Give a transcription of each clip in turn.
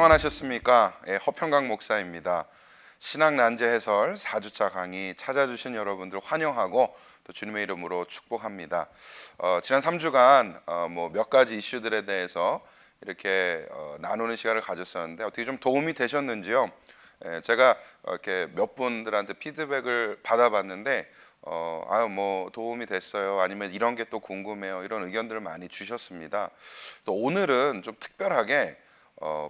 평안하셨습니까? 허평강 목사입니다. 신학 난제 해설 4주차 강의 찾아주신 여러분들 환영하고 또 주님의 이름으로 축복합니다. 지난 3주간 몇 가지 이슈들에 대해서 이렇게 나누는 시간을 가졌었는데 어떻게 좀 도움이 되셨는지요? 제가 이렇게 몇 분들한테 피드백을 받아봤는데 도움이 됐어요. 아니면 이런 게 또 궁금해요. 이런 의견들을 많이 주셨습니다. 또 오늘은 좀 특별하게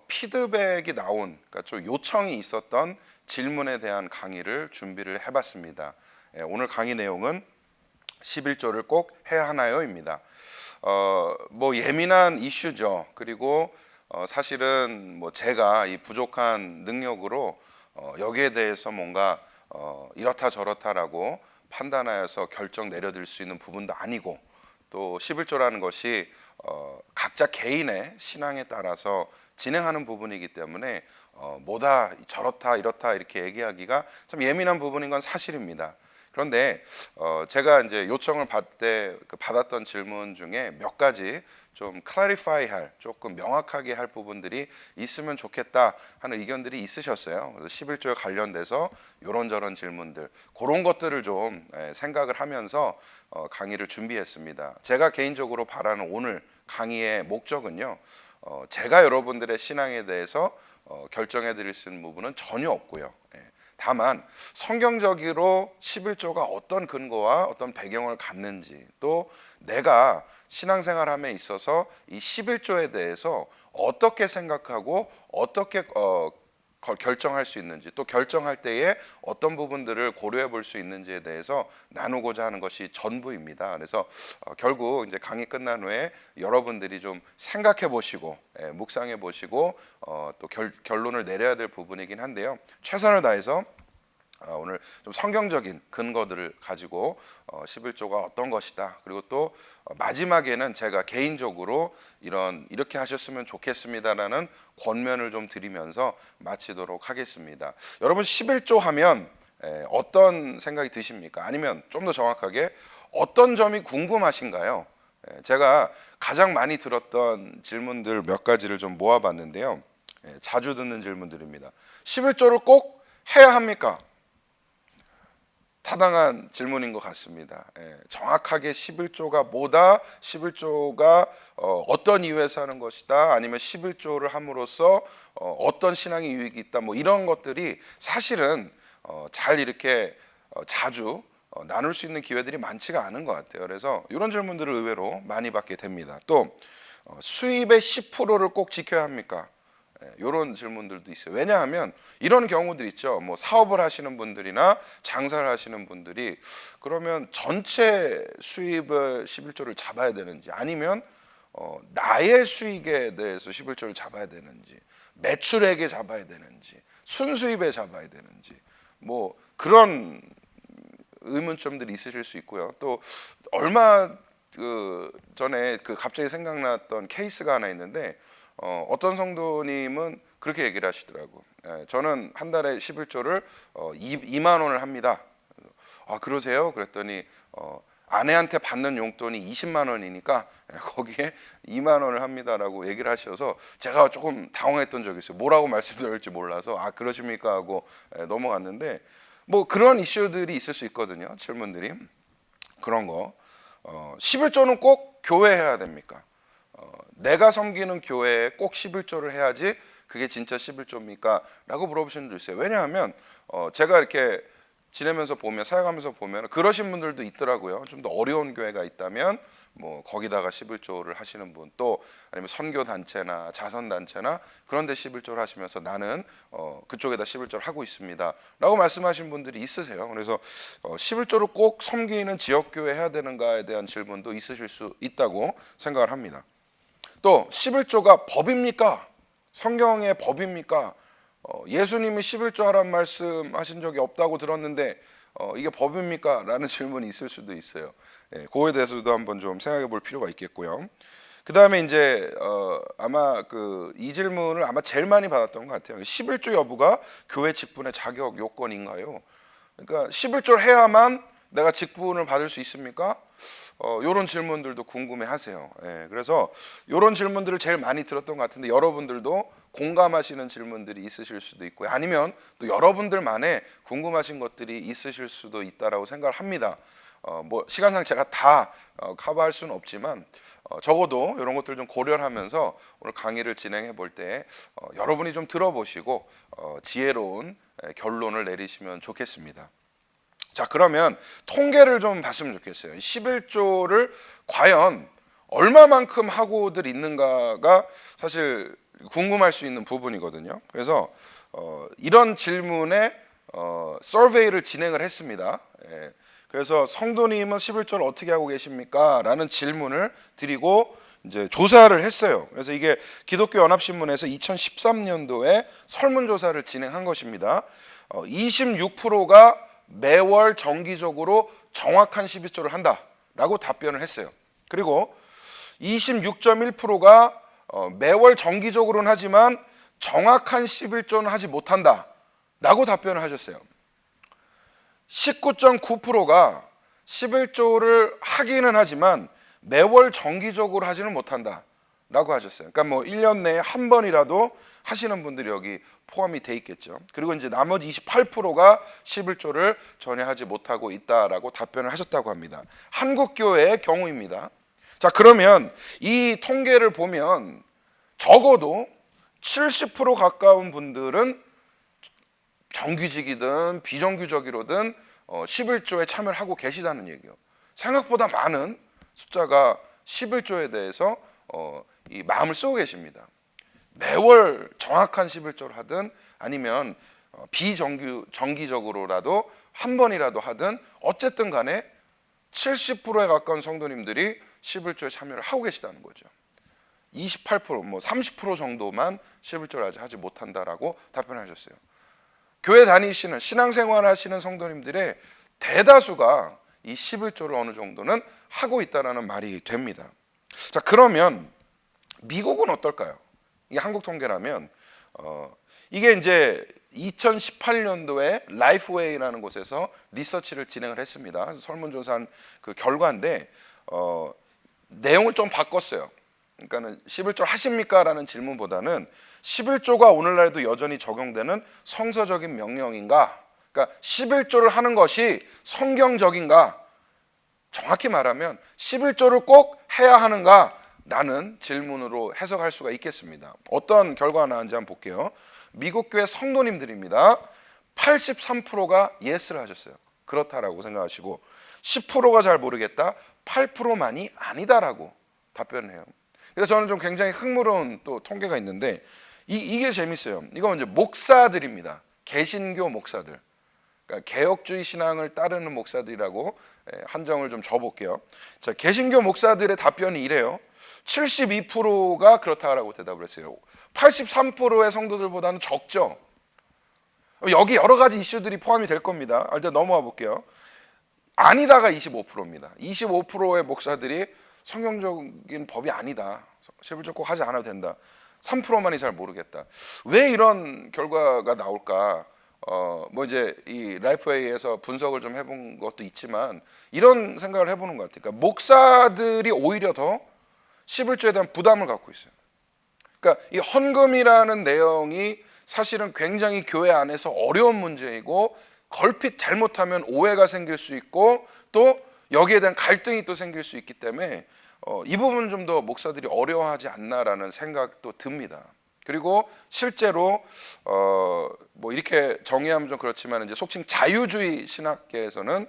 피드백이 나온, 그러니까 좀 요청이 있었던 질문에 대한 강의를 준비를 해봤습니다. 오늘 강의 내용은 11조를 꼭 해야 하나요?입니다. 예민한 이슈죠. 그리고 사실은 제가 이 부족한 능력으로 여기에 대해서 뭔가 이렇다 저렇다라고 판단하여서 결정 내려드릴 수 있는 부분도 아니고, 또 11조라는 것이 각자 개인의 신앙에 따라서 진행하는 부분이기 때문에 뭐다 저렇다 이렇다 이렇게 얘기하기가 좀 예민한 부분인 건 사실입니다. 그런데 제가 이제 요청을 받았던 질문 중에 몇 가지 좀 클래리파이할, 조금 명확하게 할 부분들이 있으면 좋겠다 하는 의견들이 있으셨어요. 그래서 11조에 관련돼서 이런저런 질문들, 그런 것들을 좀 생각을 하면서 강의를 준비했습니다. 제가 개인적으로 바라는 오늘 강의의 목적은요, 제가 여러분들의 신앙에 대해서 결정해 드릴 수 있는 부분은 전혀 없고요. 다만 성경적으로 11조가 어떤 근거와 어떤 배경을 갖는지, 또 내가 신앙생활함에 있어서 이 11조에 대해서 어떻게 생각하고 어떻게 결정할 수 있는지, 또 결정할 때에 어떤 부분들을 고려해 볼 수 있는지에 대해서 나누고자 하는 것이 전부입니다. 그래서 결국 이제 강의 끝난 후에 여러분들이 좀 생각해 보시고 묵상해 보시고 또 결론을 내려야 될 부분이긴 한데요. 최선을 다해서 오늘 좀 성경적인 근거들을 가지고 11조가 어떤 것이다, 그리고 또 마지막에는 제가 개인적으로 이렇게 하셨으면 좋겠습니다라는 권면을 좀 드리면서 마치도록 하겠습니다. 여러분, 11조 하면 어떤 생각이 드십니까? 아니면 좀 더 정확하게 어떤 점이 궁금하신가요? 제가 가장 많이 들었던 질문들 몇 가지를 좀 모아봤는데요. 자주 듣는 질문들입니다. 11조를 꼭 해야 합니까? 타당한 질문인 것 같습니다. 정확하게 11조가 뭐다, 11조가 어떤 이유에서 하는 것이다, 아니면 11조를 함으로써 어떤 신앙의 유익이 있다, 이런 것들이 사실은 잘 이렇게 자주 나눌 수 있는 기회들이 많지가 않은 것 같아요. 그래서 이런 질문들을 의외로 많이 받게 됩니다. 또 수입의 10%를 꼭 지켜야 합니까? 이런 질문들도 있어요. 왜냐하면 이런 경우들 있죠. 사업을 하시는 분들이나 장사를 하시는 분들이 그러면 전체 수입의 11조를 잡아야 되는지, 아니면 나의 수익에 대해서 11조를 잡아야 되는지, 매출액에 잡아야 되는지, 순수입에 잡아야 되는지, 그런 의문점들이 있으실 수 있고요. 또 얼마 전에 갑자기 생각났던 케이스가 하나 있는데, 어떤 성도님은 그렇게 얘기를 하시더라고. 저는 한 달에 11조를 2만 원을 합니다. 그러세요? 그랬더니 아내한테 받는 용돈이 20만 원이니까 거기에 2만 원을 합니다라고 얘기를 하셔서 제가 조금 당황했던 적이 있어요. 뭐라고 말씀드릴지 몰라서 그러십니까 하고 넘어갔는데, 그런 이슈들이 있을 수 있거든요. 질문들이. 그런 거. 11조는 꼭 교회 해야 됩니까? 내가 섬기는 교회에 꼭 11조를 해야지 그게 진짜 11조입니까? 라고 물어보시는 분도 있어요. 왜냐하면 제가 이렇게 지내면서 보면, 사역하면서 보면 그러신 분들도 있더라고요. 좀 더 어려운 교회가 있다면 거기다가 11조를 하시는 분, 또 아니면 선교단체나 자선단체나 그런 데 11조를 하시면서 나는 그쪽에다 11조를 하고 있습니다 라고 말씀하신 분들이 있으세요. 그래서 11조를 꼭 섬기는 지역교회 해야 되는가에 대한 질문도 있으실 수 있다고 생각을 합니다. 또 11조가 법입니까? 성경의 법입니까? 예수님이 11조 하란 말씀하신 적이 없다고 들었는데 이게 법입니까? 라는 질문이 있을 수도 있어요. 그거에 대해서도 한번 좀 생각해 볼 필요가 있겠고요. 그 다음에 이제 아마 이 질문을 아마 제일 많이 받았던 것 같아요. 11조 여부가 교회 직분의 자격 요건인가요? 그러니까 11조를 해야만 내가 직분을 받을 수 있습니까? 이런 질문들도 궁금해하세요. 예, 그래서 이런 질문들을 제일 많이 들었던 것 같은데 여러분들도 공감하시는 질문들이 있으실 수도 있고요. 아니면 또 여러분들만의 궁금하신 것들이 있으실 수도 있다라고 생각을 합니다. 뭐 시간상 제가 다 커버할 수는 없지만 적어도 이런 것들 좀 고려를 하면서 오늘 강의를 진행해 볼 때 여러분이 좀 들어보시고 지혜로운 결론을 내리시면 좋겠습니다. 자, 그러면 통계를 좀 봤으면 좋겠어요. 11조를 과연 얼마만큼 하고들 있는가가 사실 궁금할 수 있는 부분이거든요. 그래서 이런 질문에 서베이를 진행을 했습니다. 예, 그래서 성도님은 11조를 어떻게 하고 계십니까? 라는 질문을 드리고 이제 조사를 했어요. 그래서 이게 기독교 연합신문에서 2013년도에 설문조사를 진행한 것입니다. 26%가 매월 정기적으로 정확한 11조를 한다라고 답변을 했어요. 그리고 26.1%가 매월 정기적으로는 하지만 정확한 11조는 하지 못한다라고 답변을 하셨어요. 19.9%가 11조를 하기는 하지만 매월 정기적으로 하지는 못한다라고 하셨어요. 그러니까 뭐 1년 내에 한 번이라도 하시는 분들이 여기 포함이 돼 있겠죠. 그리고 이제 나머지 28%가 11조를 전혀 하지 못하고 있다라고 답변을 하셨다고 합니다. 한국교회의 경우입니다. 자, 그러면 이 통계를 보면 적어도 70% 가까운 분들은 정규직이든 비정규직이로든 11조에 참여를 하고 계시다는 얘기예요. 생각보다 많은 숫자가 11조에 대해서 이 마음을 쓰고 계십니다. 매월 정확한 11조를 하든 아니면 비정기적으로라도 한 번이라도 하든 어쨌든 간에 70%에 가까운 성도님들이 11조에 참여를 하고 계시다는 거죠. 28%, 뭐 30% 정도만 11조를 하지 못한다라고 답변하셨어요. 교회 다니시는 신앙생활 하시는 성도님들의 대다수가 이 11조를 어느 정도는 하고 있다라는 말이 됩니다. 자, 그러면 미국은 어떨까요? 이게 한국 통계라면 이게 이제 2018년도에 라이프웨이라는 곳에서 리서치를 진행을 했습니다. 그래서 설문조사한 그 결과인데 내용을 좀 바꿨어요. 그러니까는 11조 하십니까? 라는 질문보다는 11조가 오늘날에도 여전히 적용되는 성서적인 명령인가? 그러니까 11조를 하는 것이 성경적인가? 정확히 말하면 11조를 꼭 해야 하는가? 라는 질문으로 해석할 수가 있겠습니다. 어떤 결과가 나왔는지 한번 볼게요. 미국 교회 성도님들입니다. 83%가 예스를 하셨어요. 그렇다라고 생각하시고 10%가 잘 모르겠다. 8%만이 아니다라고 답변을 해요. 그래서 저는 좀 굉장히 흥미로운 또 통계가 있는데 이게 재밌어요. 이건 이제 목사들입니다. 개신교 목사들. 그러니까 개혁주의 신앙을 따르는 목사들이라고 한정을 좀 줘볼게요. 자, 개신교 목사들의 답변이 이래요. 72%가 그렇다라고 대답을 했어요. 83%의 성도들보다는 적죠. 여기 여러 가지 이슈들이 포함이 될 겁니다. 일단 넘어가 볼게요. 아니다가 25%입니다. 25%의 목사들이 성경적인 법이 아니다. 11조 꼭 하지 않아도 된다. 3%만이 잘 모르겠다. 왜 이런 결과가 나올까? 뭐 이제 이 라이프웨이에서 분석을 좀 해본 것도 있지만 이런 생각을 해보는 것 같아요. 그러니까 목사들이 오히려 더 11조에 대한 부담을 갖고 있어요. 그러니까 이 헌금이라는 내용이 사실은 굉장히 교회 안에서 어려운 문제이고 걸핏 잘못하면 오해가 생길 수 있고 또 여기에 대한 갈등이 또 생길 수 있기 때문에 이 부분은 좀 더 목사들이 어려워하지 않나라는 생각도 듭니다. 그리고 실제로 뭐 이렇게 정의하면 좀 그렇지만 이제 속칭 자유주의 신학계에서는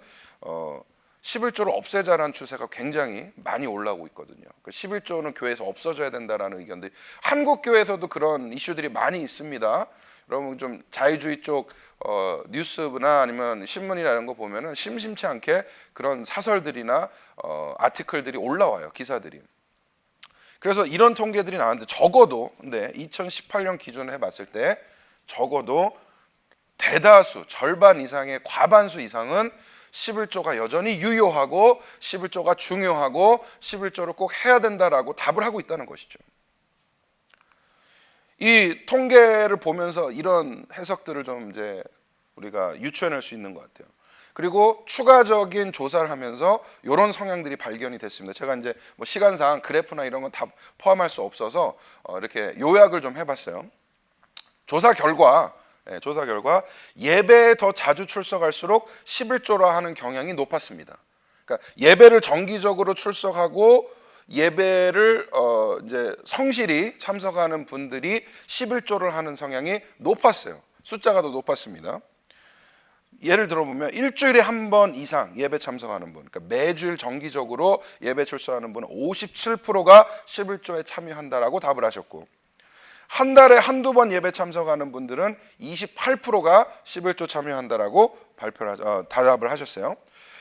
11조를 없애자라는 추세가 굉장히 많이 올라오고 있거든요. 11조는 교회에서 없어져야 된다라는 의견들이 한국 교회에서도 그런 이슈들이 많이 있습니다. 여러분 좀 자유주의 쪽 뉴스나 아니면 신문이나 이런 거 보면은 심심치 않게 그런 사설들이나 아티클들이 올라와요. 기사들이. 그래서 이런 통계들이 나왔는데 적어도 근데 2018년 기준으로 해봤을 때 적어도 대다수 절반 이상의 과반수 이상은 11조가 여전히 유효하고 11조가 중요하고 11조를 꼭 해야 된다라고 답을 하고 있다는 것이죠. 이 통계를 보면서 이런 해석들을 좀 이제 우리가 유추해낼 수 있는 것 같아요. 그리고 추가적인 조사를 하면서 이런 성향들이 발견이 됐습니다. 제가 이제 뭐 시간상 그래프나 이런 건 다 포함할 수 없어서 이렇게 요약을 좀 해봤어요. 조사 결과 예배에 더 자주 출석할수록 11조라 하는 경향이 높았습니다. 그러니까 예배를 정기적으로 출석하고 예배를 이제 성실히 참석하는 분들이 11조를 하는 성향이 높았어요. 숫자가 더 높았습니다. 예를 들어보면 일주일에 한 번 이상 예배 참석하는 분, 그러니까 매주일 정기적으로 예배 출석하는 분은 57%가 11조에 참여한다라고 답을 하셨고, 한 달에 한두 번 예배 참석하는 분들은 28%가 11조 참여한다라고 대답을 하셨어요.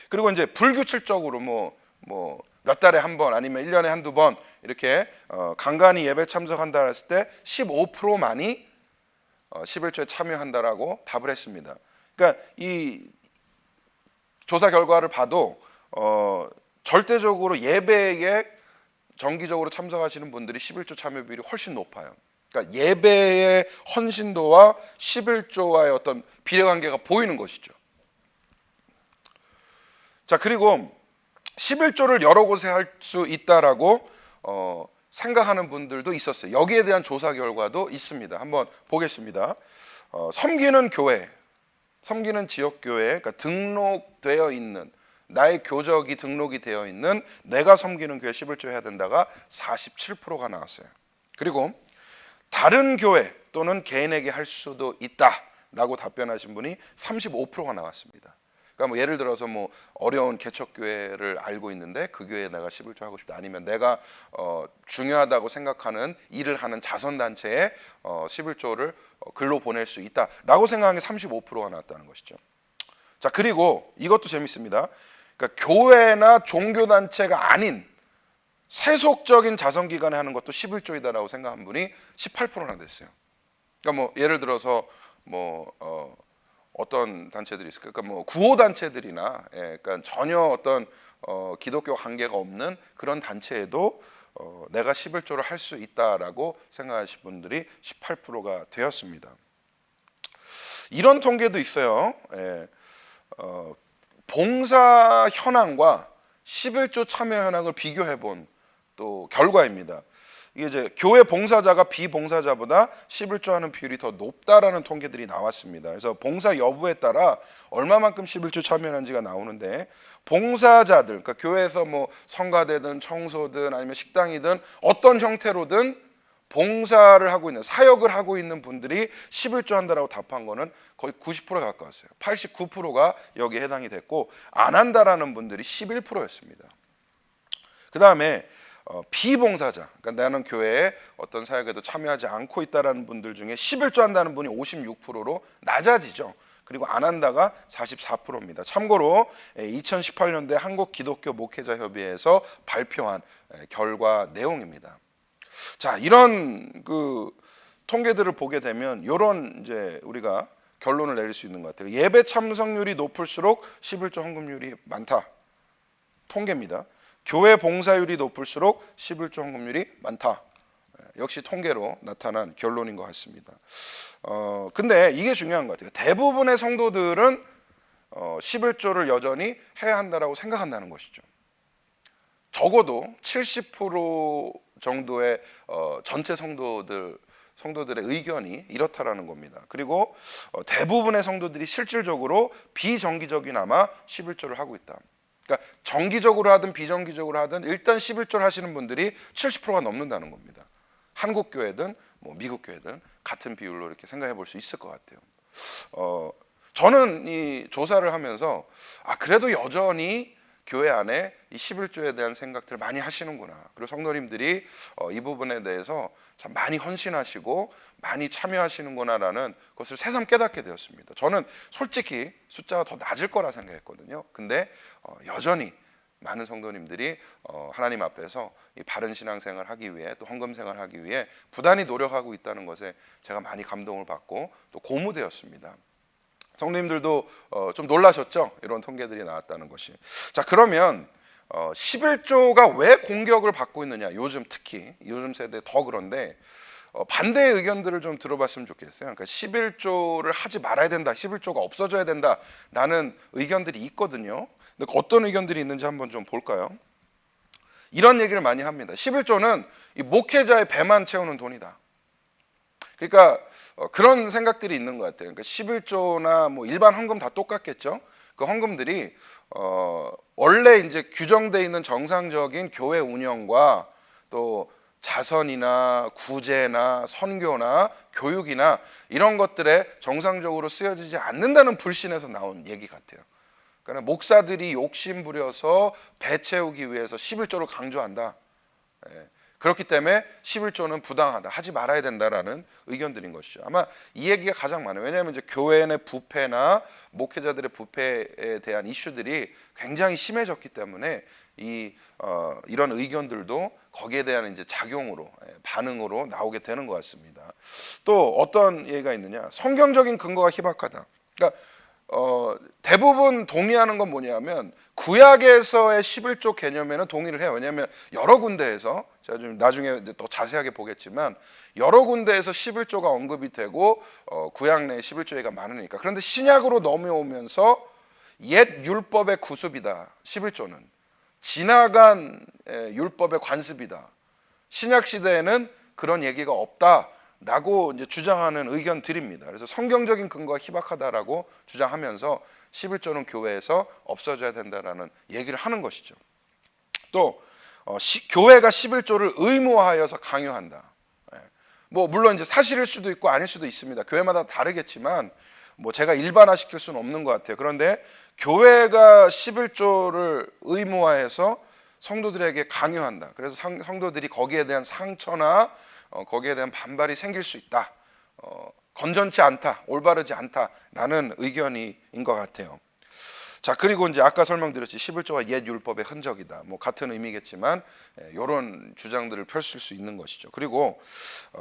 그리고 이제 불규칙적으로 몇 달에 한 번 아니면 1년에 한두 번 이렇게 간간히 예배 참석한다 했을 때 15%만이 11조에 참여한다라고 답을 했습니다. 그러니까 이 조사 결과를 봐도 절대적으로 예배에 정기적으로 참석하시는 분들이 11조 참여 비율이 훨씬 높아요. 그러니까 예배의 헌신도와 11조와의 어떤 비례관계가 보이는 것이죠. 자, 그리고 11조를 여러 곳에 할 수 있다라고 생각하는 분들도 있었어요. 여기에 대한 조사 결과도 있습니다. 한번 보겠습니다. 섬기는 교회, 섬기는 지역교회, 그러니까 등록되어 있는, 나의 교적이 등록이 되어 있는 내가 섬기는 교회 11조 해야 된다가 47%가 나왔어요. 그리고 다른 교회 또는 개인에게 할 수도 있다라고 답변하신 분이 35%가 나왔습니다. 그러니까 뭐 예를 들어서 뭐 어려운 개척교회를 알고 있는데 그 교회에 내가 11조 하고 싶다, 아니면 내가 중요하다고 생각하는 일을 하는 자선단체에 11조를 글로 보낼 수 있다라고 생각하는 게 35%가 나왔다는 것이죠. 자, 그리고 이것도 재밌습니다. 그러니까 교회나 종교단체가 아닌 세속적인 자선기관에 하는 것도 11조이다라고 생각한 분이 18%나 됐어요. 그러니까 뭐 예를 들어서 어떤 단체들이 있을까요? 그러니까 뭐 구호단체들이나, 그러니까 전혀 어떤 기독교 관계가 없는 그런 단체에도 내가 11조를 할 수 있다라고 생각하신 분들이 18%가 되었습니다. 이런 통계도 있어요. 봉사 현황과 11조 참여 현황을 비교해 본 또 결과입니다. 이게 이제 교회 봉사자가 비봉사자보다 11조 하는 비율이 더 높다라는 통계들이 나왔습니다. 그래서 봉사 여부에 따라 얼마만큼 11조 참여하는지가 나오는데, 봉사자들, 그러니까 교회에서 뭐 성가대든 청소든 아니면 식당이든 어떤 형태로든 봉사를 하고 있는, 사역을 하고 있는 분들이 11조 한다라고 답한 거는 거의 90%에 가까웠어요. 89%가 여기에 해당이 됐고, 안 한다라는 분들이 11%였습니다. 그 다음에 비봉사자, 그러니까 나는 교회에 어떤 사역에도 참여하지 않고 있다라는 분들 중에 11조 한다는 분이 56%로 낮아지죠. 그리고 안 한다가 44%입니다. 참고로 2018년도에 한국 기독교 목회자 협의회에서 발표한 결과 내용입니다. 자, 이런 그 통계들을 보게 되면 이런 이제 우리가 결론을 내릴 수 있는 것 같아요. 예배 참석률이 높을수록 11조 헌금률이 많다. 통계입니다. 교회 봉사율이 높을수록 11조 헌금률이 많다. 역시 통계로 나타난 결론인 것 같습니다. 근데 이게 중요한 것 같아요. 대부분의 성도들은 11조를 여전히 해야 한다라고 생각한다는 것이죠. 적어도 70% 정도의 전체 성도들의 의견이 이렇다라는 겁니다. 그리고 대부분의 성도들이 실질적으로 비정기적이나마 11조를 하고 있다. 그러니까 정기적으로 하든 비정기적으로 하든 일단 11조를 하시는 분들이 70%가 넘는다는 겁니다. 한국 교회든 뭐 미국 교회든 같은 비율로 이렇게 생각해 볼 수 있을 것 같아요. 저는 이 조사를 하면서 그래도 여전히 교회 안에 이 11조에 대한 생각들을 많이 하시는구나. 그리고 성도님들이 이 부분에 대해서 참 많이 헌신하시고 많이 참여하시는구나라는 것을 새삼 깨닫게 되었습니다. 저는 솔직히 숫자가 더 낮을 거라 생각했거든요. 근데 여전히 많은 성도님들이 하나님 앞에서 이 바른 신앙생활을 하기 위해, 또 헌금 생활을 하기 위해 부단히 노력하고 있다는 것에 제가 많이 감동을 받고 또 고무되었습니다. 성도님들도 좀 놀라셨죠? 이런 통계들이 나왔다는 것이. 자, 그러면 11조가 왜 공격을 받고 있느냐? 요즘 특히 요즘 세대 더 그런데 반대의 의견들을 좀 들어봤으면 좋겠어요. 그러니까 11조를 하지 말아야 된다, 11조가 없어져야 된다라는 의견들이 있거든요. 근데 어떤 의견들이 있는지 한번 좀 볼까요? 이런 얘기를 많이 합니다. 11조는 이 목회자의 배만 채우는 돈이다. 그러니까 그런 생각들이 있는 것 같아요. 그러니까 11조나 뭐 일반 헌금 다 똑같겠죠. 그 헌금들이 원래 이제 규정되어 있는 정상적인 교회 운영과 또 자선이나 구제나 선교나 교육이나 이런 것들에 정상적으로 쓰여지지 않는다는 불신에서 나온 얘기 같아요. 그러니까 목사들이 욕심 부려서 배 채우기 위해서 11조를 강조한다. 예. 그렇기 때문에 11조는 부당하다, 하지 말아야 된다라는 의견들인 것이죠. 아마 이 얘기가 가장 많아요. 왜냐하면 이제 교회 내 부패나 목회자들의 부패에 대한 이슈들이 굉장히 심해졌기 때문에 이런 의견들도 거기에 대한 이제 작용으로, 반응으로 나오게 되는 것 같습니다. 또 어떤 얘기가 있느냐? 성경적인 근거가 희박하다. 그러니까 대부분 동의하는 건 뭐냐면 구약에서의 11조 개념에는 동의를 해요. 왜냐하면 여러 군데에서 제가 좀 나중에 이제 더 자세하게 보겠지만 여러 군데에서 11조가 언급이 되고 구약 내에 11조 얘기가 많으니까. 그런데 신약으로 넘어오면서 옛 율법의 구습이다. 11조는 지나간 율법의 관습이다. 신약 시대에는 그런 얘기가 없다. 라고 이제 주장하는 의견들입니다. 그래서 성경적인 근거가 희박하다라고 주장하면서 11조는 교회에서 없어져야 된다라는 얘기를 하는 것이죠. 또 교회가 11조를 의무화하여서 강요한다. 뭐 물론 이제 사실일 수도 있고 아닐 수도 있습니다. 교회마다 다르겠지만 뭐 제가 일반화시킬 수는 없는 것 같아요. 그런데 교회가 11조를 의무화해서 성도들에게 강요한다. 그래서 성도들이 거기에 대한 상처나 거기에 대한 반발이 생길 수 있다. 건전치 않다, 올바르지 않다라는 의견인 것 같아요. 자, 그리고 이제 아까 설명드렸지 11조가 옛 율법의 흔적이다. 뭐 같은 의미겠지만 이런 주장들을 펼칠 수 있는 것이죠. 그리고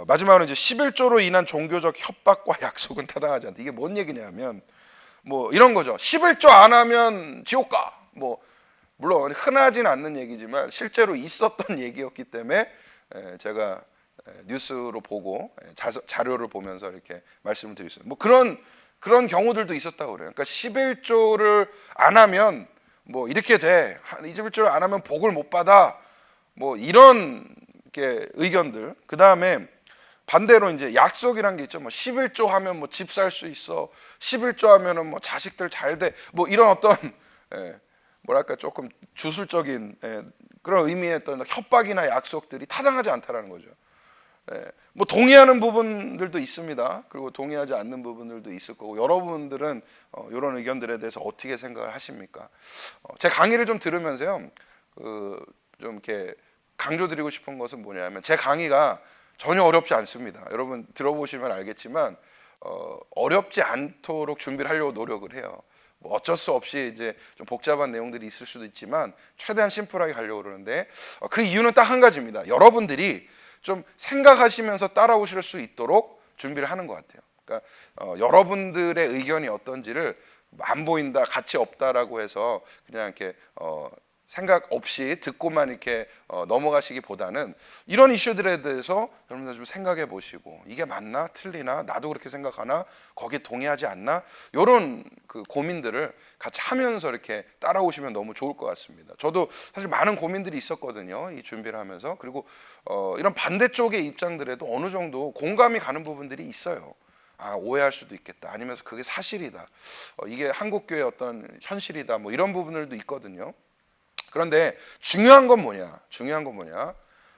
마지막으로 이제 11조로 인한 종교적 협박과 약속은 타당하지 않다. 이게 뭔 얘기냐면 뭐 이런 거죠. 11조 안 하면 지옥 가. 뭐 물론 흔하진 않는 얘기지만 실제로 있었던 얘기였기 때문에 제가 뉴스로 보고 자료를 보면서 이렇게 말씀을 드리겠습니다. 뭐 그런 경우들도 있었다고 그래요. 그러니까 11조를 안 하면 뭐 이렇게 돼. 11조를 안 하면 복을 못 받아. 뭐 이런 게 의견들. 그다음에 반대로 이제 약속이란 게 있죠. 뭐 11조 하면 뭐 집 살 수 있어. 11조 하면은 뭐 자식들 잘 돼. 뭐 이런 어떤 뭐랄까 조금 주술적인 그런 의미의 어떤 협박이나 약속들이 타당하지 않다라는 거죠. 뭐 동의하는 부분들도 있습니다. 그리고 동의하지 않는 부분들도 있을 거고 여러분들은 이런 의견들에 대해서 어떻게 생각을 하십니까? 제 강의를 좀 들으면서요, 좀 이렇게 강조드리고 싶은 것은 뭐냐면 제 강의가 전혀 어렵지 않습니다. 여러분 들어보시면 알겠지만 어렵지 않도록 준비를 하려고 노력을 해요. 뭐 어쩔 수 없이 이제 좀 복잡한 내용들이 있을 수도 있지만 최대한 심플하게 하려고 그러는데 그 이유는 딱 한 가지입니다. 여러분들이 좀 생각하시면서 따라오실 수 있도록 준비를 하는 것 같아요. 그러니까 여러분들의 의견이 어떤지를 안 보인다, 가치 없다라고 해서 그냥 이렇게 생각 없이 듣고만 이렇게 넘어가시기보다는 이런 이슈들에 대해서 여러분들 좀 생각해 보시고 이게 맞나 틀리나 나도 그렇게 생각하나 거기에 동의하지 않나 이런 그 고민들을 같이 하면서 이렇게 따라오시면 너무 좋을 것 같습니다. 저도 사실 많은 고민들이 있었거든요. 이 준비를 하면서. 그리고 이런 반대쪽의 입장들에도 어느 정도 공감이 가는 부분들이 있어요. 아, 오해할 수도 있겠다. 아니면서 그게 사실이다. 이게 한국교회의 어떤 현실이다. 뭐 이런 부분들도 있거든요. 그런데 중요한 건 뭐냐?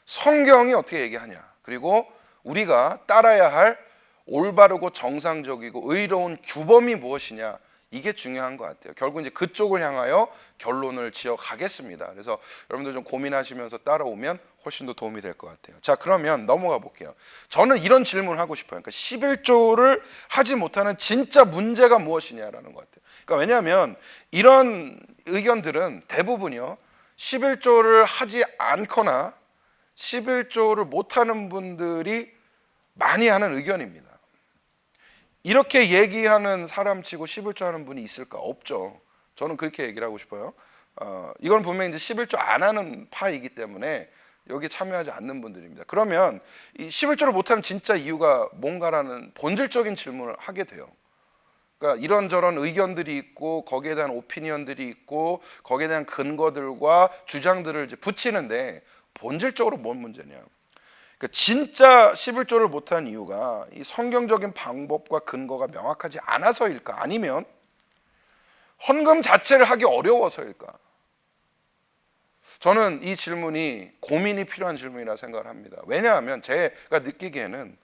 성경이 어떻게 얘기하냐? 그리고 우리가 따라야 할 올바르고 정상적이고 의로운 규범이 무엇이냐? 이게 중요한 것 같아요. 결국 이제 그쪽을 향하여 결론을 지어 가겠습니다. 그래서 여러분들 좀 고민하시면서 따라오면 훨씬 더 도움이 될 것 같아요. 자, 그러면 넘어가 볼게요. 저는 이런 질문을 하고 싶어요. 그러니까 11조를 하지 못하는 진짜 문제가 무엇이냐라는 것 같아요. 그러니까 왜냐하면 이런 의견들은 대부분이요 11조를 하지 않거나 11조를 못하는 분들이 많이 하는 의견입니다. 이렇게 얘기하는 사람치고 11조 하는 분이 있을까? 없죠. 저는 그렇게 얘기를 하고 싶어요. 이건 분명히 이제 11조 안 하는 파이기 때문에 여기 참여하지 않는 분들입니다. 그러면 이 11조를 못하는 진짜 이유가 뭔가라는 본질적인 질문을 하게 돼요. 그러니까 이런저런 의견들이 있고 거기에 대한 오피니언들이 있고 거기에 대한 근거들과 주장들을 이제 붙이는데 본질적으로 뭔 문제냐? 그러니까 진짜 11조를 못한 이유가 이 성경적인 방법과 근거가 명확하지 않아서일까? 아니면 헌금 자체를 하기 어려워서일까? 저는 이 질문이 고민이 필요한 질문이라 생각을 합니다. 왜냐하면 제가 느끼기에는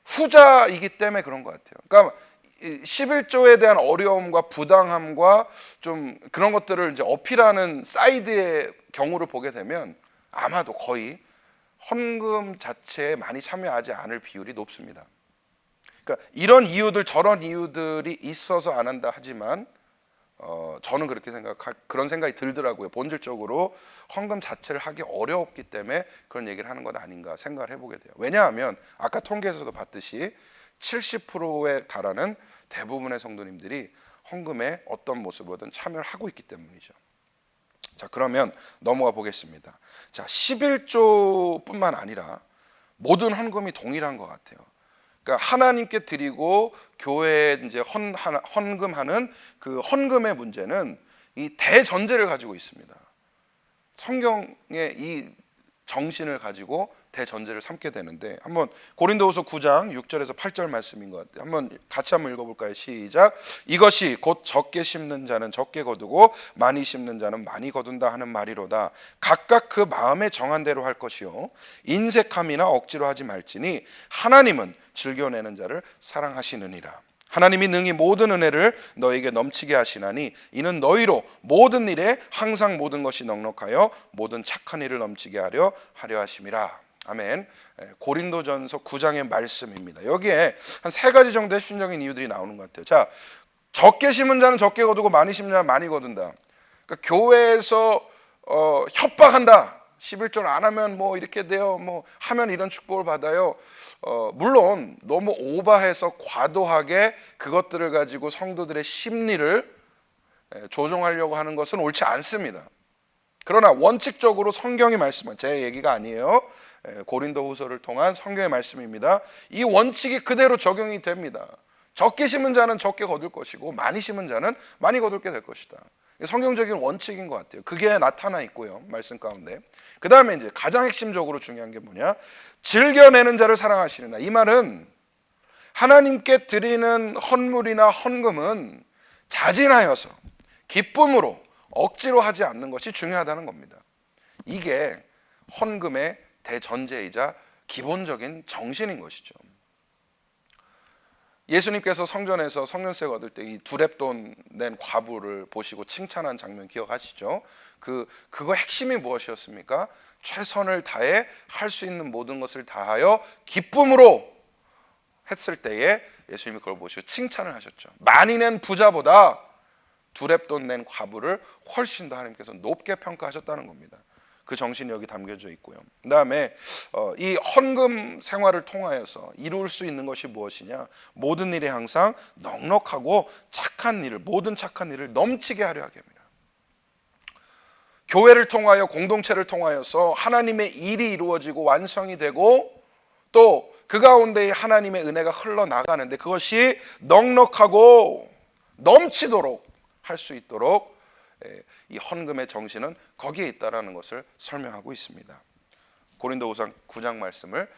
후자이기 때문에 그런 것 같아요. 그러니까 11조에 대한 어려움과 부당함과 좀 그런 것들을 이제 어필하는 사이드의 경우를 보게 되면 아마도 거의 헌금 자체에 많이 참여하지 않을 비율이 높습니다. 그러니까 이런 이유들 저런 이유들이 있어서 안 한다 하지만 저는 그런 생각이 들더라고요. 본질적으로 헌금 자체를 하기 어려웠기 때문에 그런 얘기를 하는 것 아닌가 생각을 해보게 돼요. 왜냐하면 아까 통계에서도 봤듯이 70%에 달하는 대부분의 성도님들이 헌금에 어떤 모습으로든 참여를 하고 있기 때문이죠. 자, 그러면 넘어가 보겠습니다. 자, 11조뿐만 아니라 모든 헌금이 동일한 것 같아요. 그러니까 하나님께 드리고 교회에 이제 헌금하는 그 헌금의 문제는 이 대전제를 가지고 있습니다. 성경의 이 정신을 가지고 대전제를 삼게 되는데 한번 고린도후서 9장 6절에서 8절 말씀인 것 같아요. 같이 한번 읽어볼까요? 시작. 이것이 곧 적게 심는 자는 적게 거두고 많이 심는 자는 많이 거둔다 하는 말이로다. 각각 그 마음에 정한 대로 할 것이요 인색함이나 억지로 하지 말지니 하나님은 즐겨내는 자를 사랑하시느니라. 하나님이 능히 모든 은혜를 너에게 넘치게 하시나니 이는 너희로 모든 일에 항상 모든 것이 넉넉하여 모든 착한 일을 넘치게 하려 하심이라. 아멘. 고린도전서 9장의 말씀입니다. 여기에 한 세 가지 정도의 핵심적인 이유들이 나오는 것 같아요. 자, 적게 심은 자는 적게 거두고 많이 심은 자는 많이 거둔다. 그러니까 교회에서 협박한다. 11조를 안 하면 뭐 이렇게 돼요. 뭐 하면 이런 축복을 받아요. 물론 너무 오버해서 과도하게 그것들을 가지고 성도들의 심리를 조종하려고 하는 것은 옳지 않습니다. 그러나 원칙적으로 성경이 말씀한 제 얘기가 아니에요. 고린도후서를 통한 성경의 말씀입니다. 이 원칙이 그대로 적용이 됩니다. 적게 심은 자는 적게 거둘 것이고 많이 심은 자는 많이 거둘게 될 것이다. 성경적인 원칙인 것 같아요. 그게 나타나 있고요. 말씀 가운데. 그 다음에 이제 가장 핵심적으로 중요한 게 뭐냐? 즐겨내는 자를 사랑하시느냐. 이 말은 하나님께 드리는 헌물이나 헌금은 자진하여서 기쁨으로 억지로 하지 않는 것이 중요하다는 겁니다. 이게 헌금의 대전제이자 기본적인 정신인 것이죠. 예수님께서 성전에서 성년세를 얻을 때 이 두렙돈 낸 과부를 보시고 칭찬한 장면 기억하시죠? 그거 핵심이 무엇이었습니까? 최선을 다해 할 수 있는 모든 것을 다하여 기쁨으로 했을 때에 예수님이 그걸 보시고 칭찬을 하셨죠. 많이 낸 부자보다 두렙돈 낸 과부를 훨씬 더 하나님께서 높게 평가하셨다는 겁니다. 그 정신이 여기 담겨져 있고요. 그 다음에 이 헌금 생활을 통하여서 이룰 수 있는 것이 무엇이냐? 모든 일에 항상 넉넉하고 착한 일을, 모든 착한 일을 넘치게 하려 하게 합니다. 교회를 통하여, 공동체를 통하여서 하나님의 일이 이루어지고 완성이 되고 또 그 가운데 하나님의 은혜가 흘러나가는데 그것이 넉넉하고 넘치도록 할 수 있도록 이 헌금의 정신은 거기에 있다라는 것을 설명하고 있습니다. 고린도후서 9장 말씀을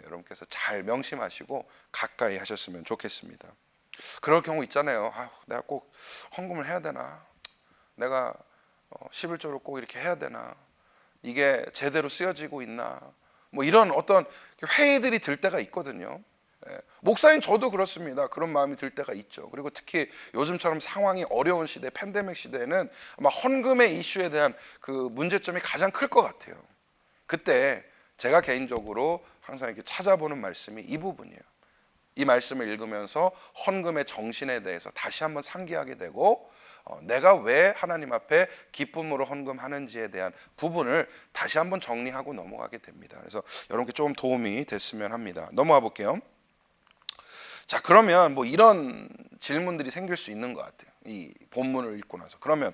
여러분께서 잘 명심하시고 가까이 하셨으면 좋겠습니다. 그럴 경우 있잖아요. 내가 꼭 헌금을 해야 되나? 내가 11조를 꼭 이렇게 해야 되나? 이게 제대로 쓰여지고 있나? 뭐 이런 어떤 회의들이 들 때가 있거든요. 목사님 저도 그렇습니다. 그런 마음이 들 때가 있죠. 그리고 특히 요즘처럼 상황이 어려운 시대, 팬데믹 시대에는 아마 헌금의 이슈에 대한 그 문제점이 가장 클 것 같아요. 그때 제가 개인적으로 항상 이렇게 찾아보는 말씀이 이 부분이에요. 이 말씀을 읽으면서 헌금의 정신에 대해서 다시 한번 상기하게 되고 내가 왜 하나님 앞에 기쁨으로 헌금하는지에 대한 부분을 다시 한번 정리하고 넘어가게 됩니다. 그래서 여러분께 조금 도움이 됐으면 합니다. 넘어가 볼게요. 자, 그러면 뭐 이런 질문들이 생길 수 있는 것 같아요. 이 본문을 읽고 나서. 그러면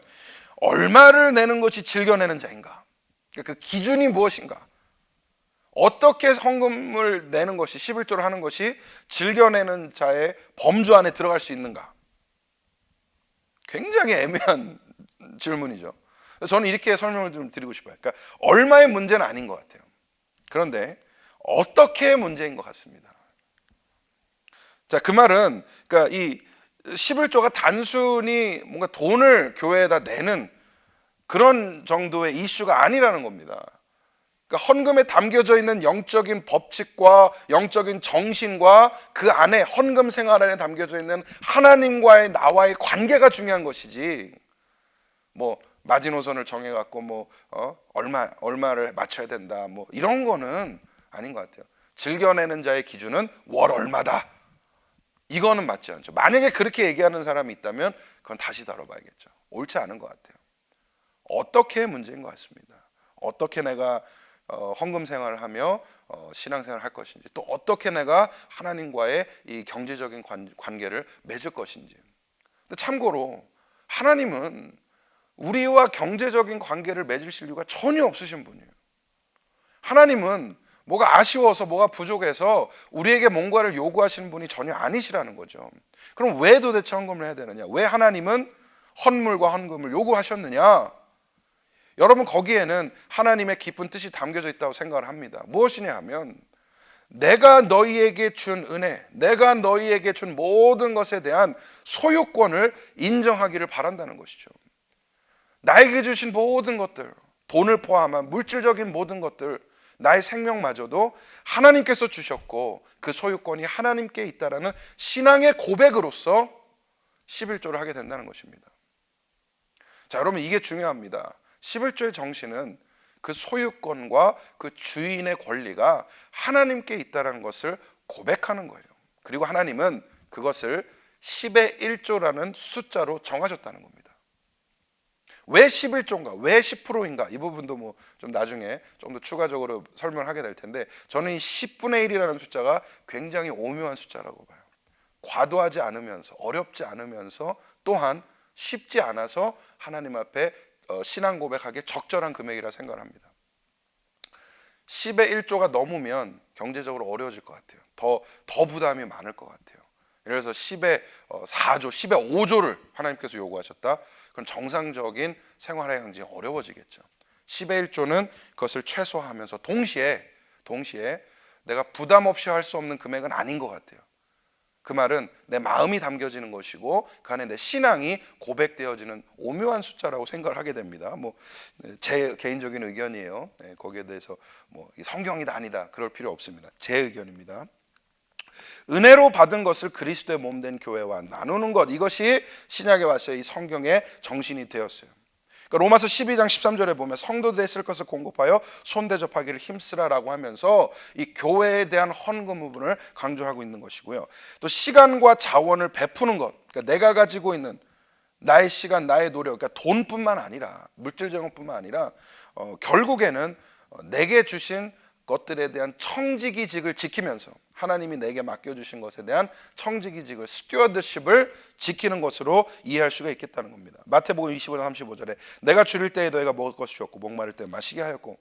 얼마를 내는 것이 즐겨내는 자인가? 그 기준이 무엇인가? 어떻게 헌금을 내는 것이 11조를 하는 것이 즐겨내는 자의 범주 안에 들어갈 수 있는가? 굉장히 애매한 질문이죠. 저는 이렇게 설명을 좀 드리고 싶어요. 그러니까 얼마의 문제는 아닌 것 같아요. 그런데 어떻게 문제인 것 같습니다. 자, 그 말은 그러니까 이 11조가 단순히 뭔가 돈을 교회에다 내는 그런 정도의 이슈가 아니라는 겁니다. 그러니까 헌금에 담겨져 있는 영적인 법칙과 영적인 정신과 그 안에 헌금 생활 안에 담겨져 있는 하나님과의 나와의 관계가 중요한 것이지, 뭐 마지노선을 정해갖고 얼마를 맞춰야 된다 뭐 이런 거는 아닌 것 같아요. 즐겨내는 자의 기준은 월 얼마다, 이거는 맞지 않죠. 만약에 그렇게 얘기하는 사람이 있다면 그건 다시 다뤄봐야겠죠. 옳지 않은 것 같아요. 어떻게 문제인 것 같습니다. 어떻게 내가 헌금 생활을 하며 신앙생활을 할 것인지, 또 어떻게 내가 하나님과의 이 경제적인 관계를 맺을 것인지. 근데 참고로 하나님은 우리와 경제적인 관계를 맺으실 이유가 전혀 없으신 분이에요. 하나님은 뭐가 아쉬워서 뭐가 부족해서 우리에게 뭔가를 요구하시는 분이 전혀 아니시라는 거죠. 그럼 왜 도대체 헌금을 해야 되느냐? 왜 하나님은 헌물과 헌금을 요구하셨느냐? 여러분, 거기에는 하나님의 깊은 뜻이 담겨져 있다고 생각을 합니다. 무엇이냐 하면 내가 너희에게 준 은혜, 내가 너희에게 준 모든 것에 대한 소유권을 인정하기를 바란다는 것이죠. 나에게 주신 모든 것들, 돈을 포함한 물질적인 모든 것들, 나의 생명마저도 하나님께서 주셨고 그 소유권이 하나님께 있다라는 신앙의 고백으로서 11조를 하게 된다는 것입니다. 자, 여러분, 이게 중요합니다. 11조의 정신은 그 소유권과 그 주인의 권리가 하나님께 있다는 것을 고백하는 거예요. 그리고 하나님은 그것을 10의 1조라는 숫자로 정하셨다는 겁니다. 왜 11조인가? 왜 10%인가? 이 부분도 뭐 좀 나중에 좀 더 추가적으로 설명을 하게 될 텐데, 저는 이 10분의 1이라는 숫자가 굉장히 오묘한 숫자라고 봐요. 과도하지 않으면서, 어렵지 않으면서, 또한 쉽지 않아서 하나님 앞에 신앙 고백하기에 적절한 금액이라 생각을 합니다. 10의 1조가 넘으면 경제적으로 어려워질 것 같아요. 더 부담이 많을 것 같아요. 예를 들어서 10의 4조, 10의 5조를 하나님께서 요구하셨다. 그럼 정상적인 생활의 행진이 어려워지겠죠. 10의 1조는 그것을 최소화하면서 동시에 내가 부담 없이 할 수 없는 금액은 아닌 것 같아요. 그 말은 내 마음이 담겨지는 것이고 그 안에 내 신앙이 고백되어지는 오묘한 숫자라고 생각을 하게 됩니다. 뭐 제 개인적인 의견이에요. 거기에 대해서 뭐 성경이다 아니다 그럴 필요 없습니다. 제 의견입니다. 은혜로 받은 것을 그리스도의 몸된 교회와 나누는 것, 이것이 신약에 와서 이 성경의 정신이 되었어요. 그러니까 로마서 12장 13절에 보면 성도들의 쓸 것을 공급하여 손대접하기를 힘쓰라라고 하면서 이 교회에 대한 헌금 부분을 강조하고 있는 것이고요. 또 시간과 자원을 베푸는 것, 그러니까 내가 가지고 있는 나의 시간, 나의 노력, 그러니까 돈뿐만 아니라 물질적인뿐만 아니라 결국에는 내게 주신 것들에 대한 청지기직을 지키면서 하나님이 내게 맡겨주신 것에 대한 청지기직을, 스튜어드십을 지키는 것으로 이해할 수가 있겠다는 겁니다. 마태복음 25장 35절에 내가 줄일 때에 너희가 먹을 것을 주었고 목마를 때 마시게 하였고,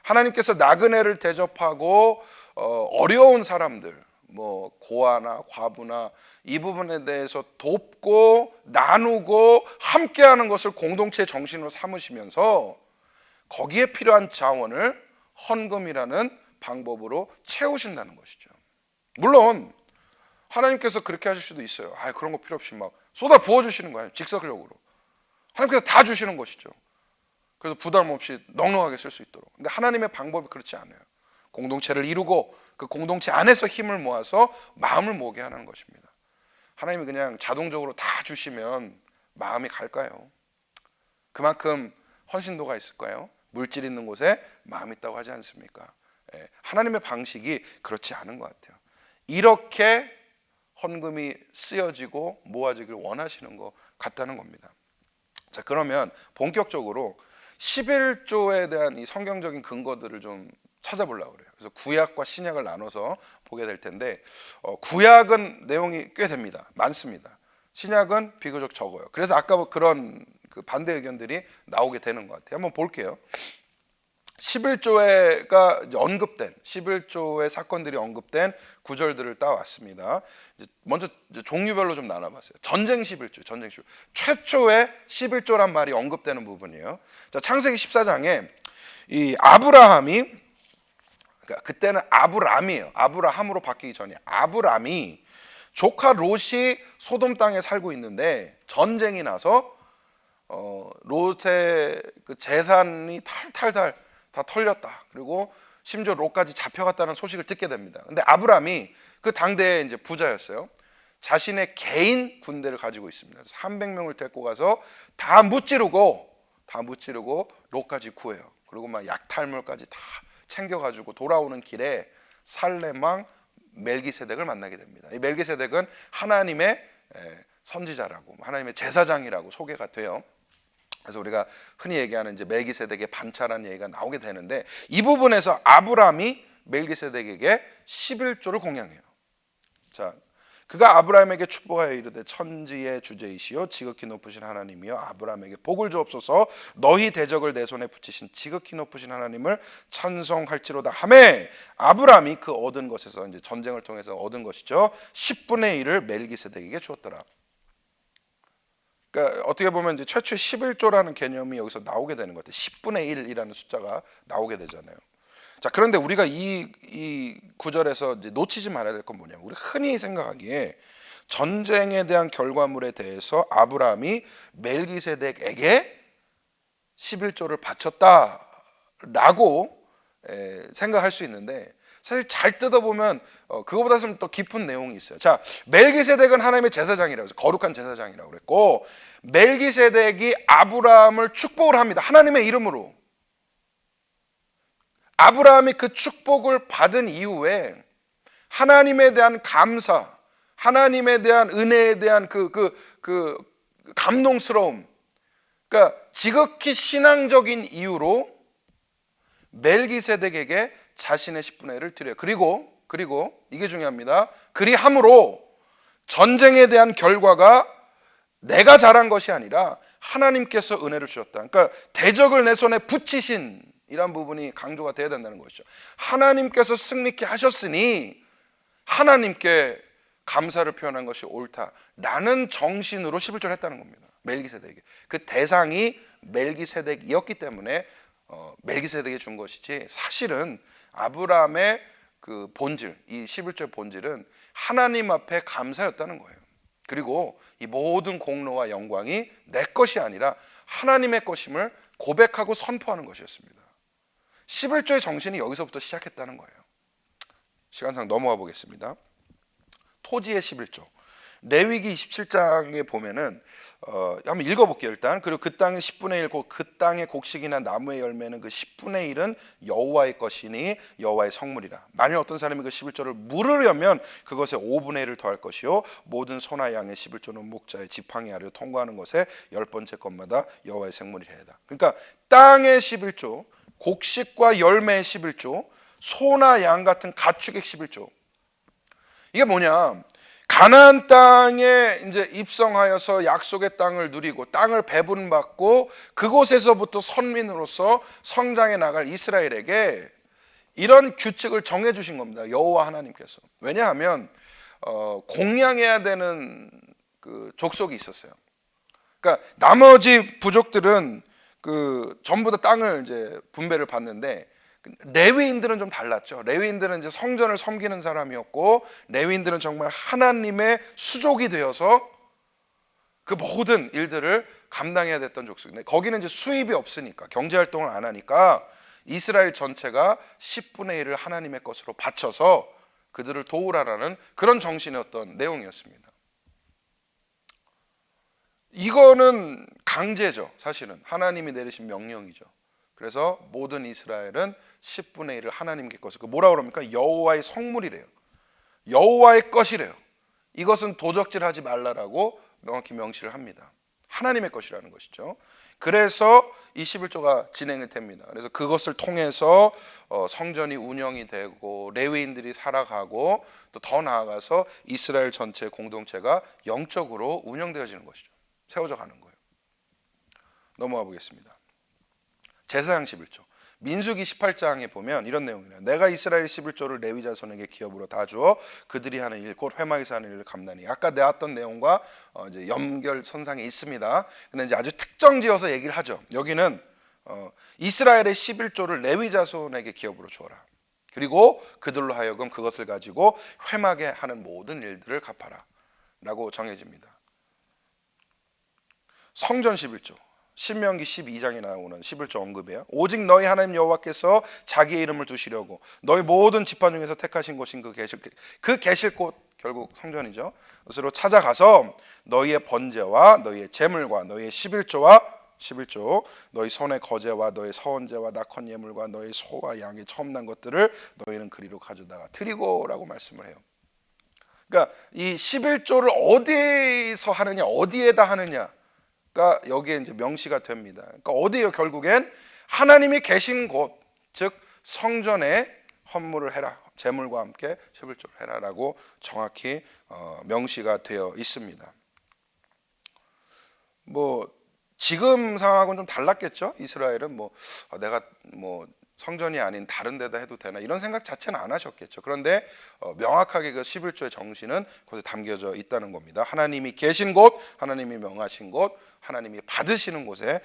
하나님께서 나그네를 대접하고 어려운 사람들, 뭐 고아나 과부나 이 부분에 대해서 돕고 나누고 함께하는 것을 공동체 정신으로 삼으시면서 거기에 필요한 자원을 헌금이라는 방법으로 채우신다는 것이죠. 물론 하나님께서 그렇게 하실 수도 있어요. 그런 거 필요 없이 막 쏟아 부어주시는 거예요. 직설적으로 하나님께서 다 주시는 것이죠. 그래서 부담 없이 넉넉하게 쓸 수 있도록. 근데 하나님의 방법이 그렇지 않아요. 공동체를 이루고 그 공동체 안에서 힘을 모아서 마음을 모으게 하는 것입니다. 하나님이 그냥 자동적으로 다 주시면 마음이 갈까요? 그만큼 헌신도가 있을까요? 물질 있는 곳에 마음 있다고 하지 않습니까? 하나님의 방식이 그렇지 않은 것 같아요. 이렇게 헌금이 쓰여지고 모아지길 원하시는 것 같다는 겁니다. 자, 그러면 본격적으로 11조에 대한 이 성경적인 근거들을 좀 찾아보려고 그래요. 그래서 구약과 신약을 나눠서 보게 될 텐데, 구약은 내용이 꽤 됩니다. 많습니다. 신약은 비교적 적어요. 그래서 아까 그런 그 반대 의견들이 나오게 되는 것 같아요. 한번 볼게요. 11조가 언급된 11조의 사건들이 언급된 구절들을 따왔습니다. 먼저 종류별로 좀 나눠봤어요. 전쟁 11조, 전쟁 11조. 최초의 11조란 말이 언급되는 부분이에요. 자, 창세기 14장에 이 아브라함이, 그러니까 그때는 아브람이에요. 아브라함으로 바뀌기 전에 아브람이 조카 롯이 소돔 땅에 살고 있는데 전쟁이 나서 롯의 그 재산이 탈탈탈 다 털렸다. 그리고 심지어 롯까지 잡혀갔다는 소식을 듣게 됩니다. 근데 아브람이 그 당대에 이제 부자였어요. 자신의 개인 군대를 가지고 있습니다. 300명을 데리고 가서 다 무찌르고 롯까지 구해요. 그리고 막 약탈물까지 다 챙겨가지고 돌아오는 길에 살렘 왕 멜기세덱을 만나게 됩니다. 이 멜기세덱은 하나님의 선지자라고, 하나님의 제사장이라고 소개가 돼요. 그래서 우리가 흔히 얘기하는 이제 멜기세덱의 반차라는 얘기가 나오게 되는데, 이 부분에서 아브람이 멜기세덱에게 11조를 공양해요. 자, 그가 아브라함에게 축복하여 이르되 천지의 주제이시요 지극히 높으신 하나님이여 아브라함에게 복을 주옵소서. 너희 대적을 내 손에 붙이신 지극히 높으신 하나님을 찬송할지로다 하매, 아브라함이 그 얻은 것에서, 이제 전쟁을 통해서 얻은 것이죠, 10분의 1을 멜기세덱에게 주었더라. 그러니까 어떻게 보면 이제 최초의 11조라는 개념이 여기서 나오게 되는 것 같아요. 10분의 1이라는 숫자가 나오게 되잖아요. 자, 그런데 우리가 이 구절에서 이제 놓치지 말아야 될 건 뭐냐면, 우리 흔히 생각하기에 전쟁에 대한 결과물에 대해서 아브라함이 멜기세덱에게 11조를 바쳤다라고 생각할 수 있는데, 사실 잘 뜯어보면 그거보다 좀 더 깊은 내용이 있어요. 자, 멜기세덱은 하나님의 제사장이라고 해서 거룩한 제사장이라고 그랬고, 멜기세덱이 아브라함을 축복을 합니다. 하나님의 이름으로. 아브라함이 그 축복을 받은 이후에 하나님에 대한 감사, 하나님에 대한 은혜에 대한 그 감동스러움, 그러니까 지극히 신앙적인 이유로 멜기세덱에게 자신의 10분의 1을 드려요. 그리고 이게 중요합니다. 그리함으로 전쟁에 대한 결과가 내가 잘한 것이 아니라 하나님께서 은혜를 주셨다. 그러니까 대적을 내 손에 붙이신 이런 부분이 강조가 돼야 된다는 것이죠. 하나님께서 승리케 하셨으니 하나님께 감사를 표현한 것이 옳다라는 정신으로 11조를 했다는 겁니다. 멜기세덱에게. 그 대상이 멜기세덱이었기 때문에 멜기세덱이 준 것이지, 사실은 아브라함의 그 본질, 이 11조의 본질은 하나님 앞에 감사였다는 거예요. 그리고 이 모든 공로와 영광이 내 것이 아니라 하나님의 것임을 고백하고 선포하는 것이었습니다. 11조의 정신이 여기서부터 시작했다는 거예요. 시간상 넘어가 보겠습니다. 토지의 11조. 레위기 27장에 보면은 한번 읽어볼게요 일단. 그리고 그 땅의 10분의 1, 그 땅의 곡식이나 나무의 열매는 그 10분의 1은 여호와의 것이니 여호와의 성물이라. 만일 어떤 사람이 그 11조를 물으려면 그것에 5분의 1을 더할 것이요 모든 소나 양의 11조는 목자의 지팡이 아래로 통과하는 것에 10번째 것마다 여호와의 생물이래다. 그러니까 땅의 11조, 곡식과 열매의 11조, 소나 양 같은 가축의 11조. 이게 뭐냐? 가나안 땅에 이제 입성하여서 약속의 땅을 누리고 땅을 배분받고 그곳에서부터 선민으로서 성장해 나갈 이스라엘에게 이런 규칙을 정해 주신 겁니다. 여호와 하나님께서. 왜냐하면 공양해야 되는 그 족속이 있었어요. 그러니까 나머지 부족들은 그 전부 다 땅을 이제 분배를 받는데, 레위인들은 좀 달랐죠. 레위인들은 이제 성전을 섬기는 사람이었고, 레위인들은 정말 하나님의 수족이 되어서 그 모든 일들을 감당해야 됐던 족속인데, 거기는 이제 수입이 없으니까, 경제 활동을 안 하니까 이스라엘 전체가 10분의 1을 하나님의 것으로 바쳐서 그들을 도우라라는 그런 정신이었던 내용이었습니다. 이거는 강제죠. 사실은 하나님이 내리신 명령이죠. 그래서 모든 이스라엘은 10분의 1을 하나님께 것을, 그 뭐라 그럽니까? 여호와의 성물이래요. 여호와의 것이래요. 이것은 도적질하지 말라라고 명확히 명시를 합니다. 하나님의 것이라는 것이죠. 그래서 이 11조가 진행이 됩니다. 그래서 그것을 통해서 성전이 운영이 되고 레위인들이 살아가고, 또 더 나아가서 이스라엘 전체 공동체가 영적으로 운영되어지는 것이죠. 세워져 가는 거예요. 넘어가 보겠습니다. 제사장 11조. 민수기 18장에 보면 이런 내용이에요. 내가 이스라엘 11조를 레위 자손에게 기업으로 다 주어 그들이 하는 일 곧 회막에서 하는 일을 감나니. 아까 내왔던 내용과 이제 연결선상에 있습니다. 근데 이제 아주 특정지어서 얘기를 하죠. 여기는 이스라엘의 11조를 레위 자손에게 기업으로 주어라. 그리고 그들로 하여금 그것을 가지고 회막에 하는 모든 일들을 갚아라 라고 정해집니다. 성전 11조, 신명기 12장에 나오는 11조 언급이에요. 오직 너희 하나님 여호와께서 자기의 이름을 두시려고 너희 모든 지파 중에서 택하신 곳인 그 계실 곳, 결국 성전이죠. 그것으로 찾아가서 너희의 번제와 너희의 제물과 너희의 11조, 너희 손의 거제와 너희 서원제와 낙헌 예물과 너희 소와 양의 처음 난 것들을 너희는 그리로 가져다가 드리고라고 말씀을 해요. 그러니까 이 11조를 어디서 하느냐, 어디에다 하느냐가 여기에 이제 명시가 됩니다. 그러니까 어디에요? 결국엔 하나님이 계신 곳, 즉 성전에 헌물을 해라, 제물과 함께 11조를 해라라고 정확히 명시가 되어 있습니다. 뭐 지금 상황하고는 좀 달랐겠죠. 이스라엘은 내가 성전이 아닌 다른 데다 해도 되나 이런 생각 자체는 안 하셨겠죠. 그런데 명확하게 그 11조의 정신은 거기에 담겨져 있다는 겁니다. 하나님이 계신 곳, 하나님이 명하신 곳, 하나님이 받으시는 곳에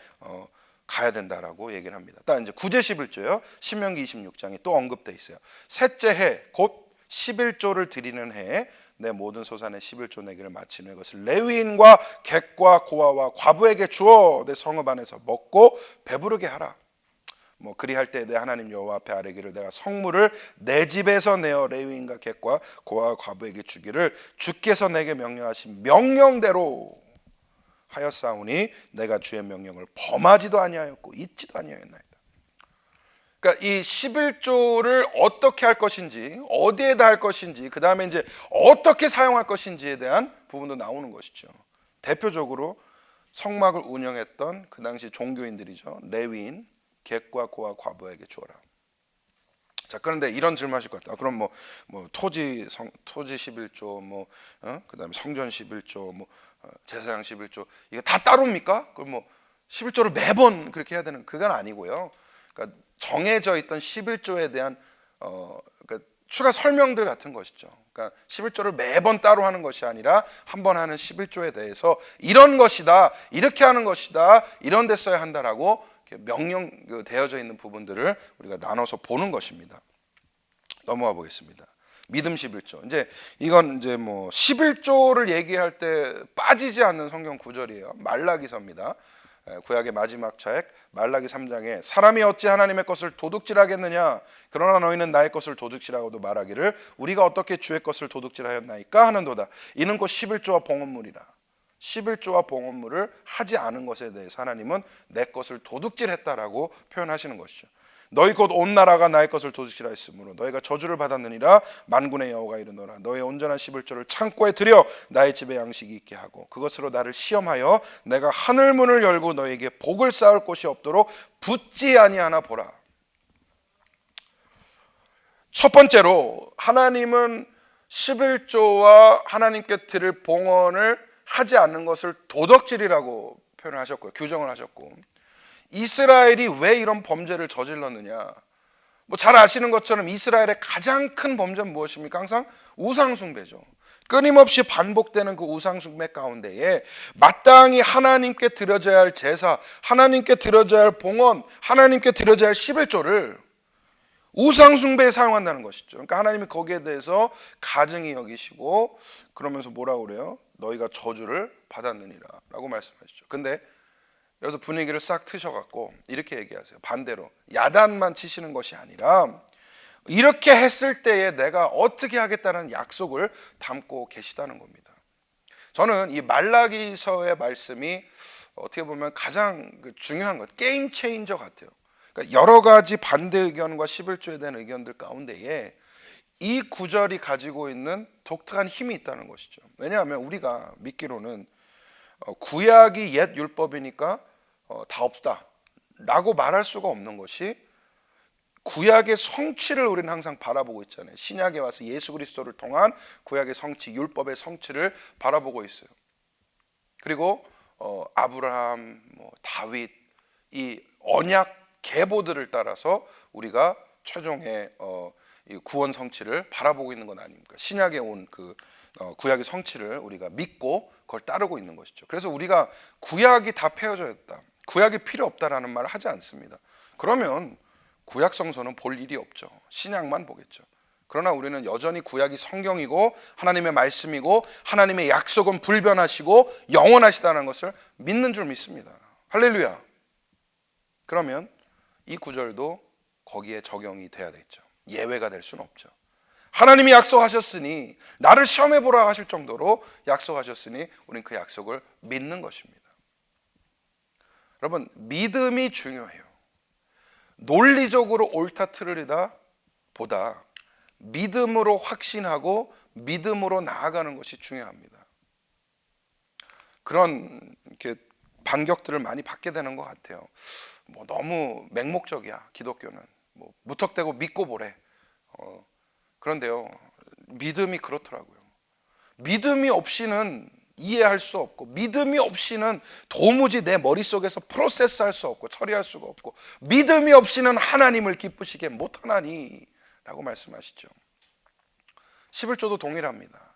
가야 된다라고 얘기를 합니다. 딱 이제 구제 11조요. 신명기 26장에 또 언급돼 있어요. 셋째 해 곧 11조를 드리는 해에 내 모든 소산의 11조 내기를 마치는 것을 레위인과 객과 고아와 과부에게 주어 내 성읍 안에서 먹고 배부르게 하라. 그리할 때 내 하나님 여호와 앞에 아뢰기를 내가 성물을 내 집에서 내어 레위인과 객과 고아와 과부에게 주기를 주께서 내게 명령하신 명령대로 하였사오니 내가 주의 명령을 범하지도 아니하였고 잊지도 아니하였나이다. 그러니까 이 11조를 어떻게 할 것인지, 어디에다 할 것인지, 그 다음에 이제 어떻게 사용할 것인지에 대한 부분도 나오는 것이죠. 대표적으로 성막을 운영했던 그 당시 종교인들이죠. 레위인, 객과 고아 과부에게 주어라. 자, 그런데 이런 질문하실 것 같아요. 그럼 토지 11조, 그다음에 성전 11조, 제사장 11조 이거 다 따로입니까? 그럼 11조를 매번 그렇게 해야 되는 그건 아니고요. 그러니까 정해져 있던 11조에 대한 그러니까 추가 설명들 같은 것이죠. 그러니까 11조를 매번 따로 하는 것이 아니라 한 번 하는 11조에 대해서 이런 것이다, 이렇게 하는 것이다, 이런 데 써야 한다라고 명령 되어져 있는 부분들을 우리가 나눠서 보는 것입니다. 넘어가 보겠습니다. 믿음 11조. 이제 이건 이제 11조를 얘기할 때 빠지지 않는 성경 구절이에요. 말라기서입니다. 구약의 마지막 책 말라기 3장에 사람이 어찌 하나님의 것을 도둑질하겠느냐 그러나 너희는 나의 것을 도둑질하고도 말하기를 우리가 어떻게 주의 것을 도둑질하였나이까 하는도다. 이는 곧 11조와 봉헌물이라. 11조와 봉헌물을 하지 않은 것에 대해서 하나님은 내 것을 도둑질했다라고 표현하시는 것이죠. 너희 곧 온 나라가 나의 것을 도둑질하였으므로 너희가 저주를 받았느니라. 만군의 여호와가 이르노라. 너의 온전한 11조를 창고에 들여 나의 집에 양식이 있게 하고 그것으로 나를 시험하여 내가 하늘 문을 열고 너에게 복을 쌓을 곳이 없도록 붙지 아니하나 보라. 첫 번째로 하나님은 11조와 하나님께 드릴 봉헌을 하지 않는 것을 도덕질이라고 표현을 하셨고요. 규정을 하셨고, 이스라엘이 왜 이런 범죄를 저질렀느냐, 잘 아시는 것처럼 이스라엘의 가장 큰 범죄는 무엇입니까? 항상 우상숭배죠. 끊임없이 반복되는 그 우상숭배 가운데에 마땅히 하나님께 드려져야 할 제사, 하나님께 드려져야 할 봉헌, 하나님께 드려져야 할 11조를 우상숭배에 사용한다는 것이죠. 그러니까 하나님이 거기에 대해서 가증히 여기시고 그러면서 뭐라고 그래요? 너희가 저주를 받았느니라 라고 말씀하시죠. 근데 여기서 분위기를 싹 트셔갖고 이렇게 얘기하세요. 반대로 야단만 치시는 것이 아니라 이렇게 했을 때에 내가 어떻게 하겠다는 약속을 담고 계시다는 겁니다. 저는 이 말라기서의 말씀이 어떻게 보면 가장 중요한 것, 게임 체인저 같아요. 그러니까 여러 가지 반대 의견과 11조에 대한 의견들 가운데에 이 구절이 가지고 있는 독특한 힘이 있다는 것이죠. 왜냐하면 우리가 믿기로는 구약이 옛 율법이니까 다 없다 라고 말할 수가 없는 것이, 구약의 성취를 우리는 항상 바라보고 있잖아요. 신약에 와서 예수 그리스도를 통한 구약의 성취, 율법의 성취를 바라보고 있어요. 그리고 아브라함, 다윗, 이 언약 계보들을 따라서 우리가 최종의 이 구원 성취를 바라보고 있는 건 아닙니까? 신약에 온 그 구약의 성취를 우리가 믿고 그걸 따르고 있는 것이죠. 그래서 우리가 구약이 다 폐허졌다, 구약이 필요 없다라는 말을 하지 않습니다. 그러면 구약 성서는 볼 일이 없죠. 신약만 보겠죠. 그러나 우리는 여전히 구약이 성경이고 하나님의 말씀이고 하나님의 약속은 불변하시고 영원하시다는 것을 믿는 줄 믿습니다. 할렐루야. 그러면 이 구절도 거기에 적용이 돼야 되겠죠. 예외가 될 수는 없죠. 하나님이 약속하셨으니, 나를 시험해 보라 하실 정도로 약속하셨으니 우리는 그 약속을 믿는 것입니다. 여러분, 믿음이 중요해요. 논리적으로 옳다 틀리다 보다 믿음으로 확신하고 믿음으로 나아가는 것이 중요합니다. 그런 이렇게 반격들을 많이 받게 되는 것 같아요. 뭐 너무 맹목적이야, 기독교는. 뭐 무턱대고 믿고 보래. 그런데요, 믿음이 그렇더라고요. 믿음이 없이는 이해할 수 없고, 믿음이 없이는 도무지 내 머릿속에서 프로세스할 수 없고 처리할 수가 없고, 믿음이 없이는 하나님을 기쁘시게 못하나니 라고 말씀하시죠. 11조도 동일합니다.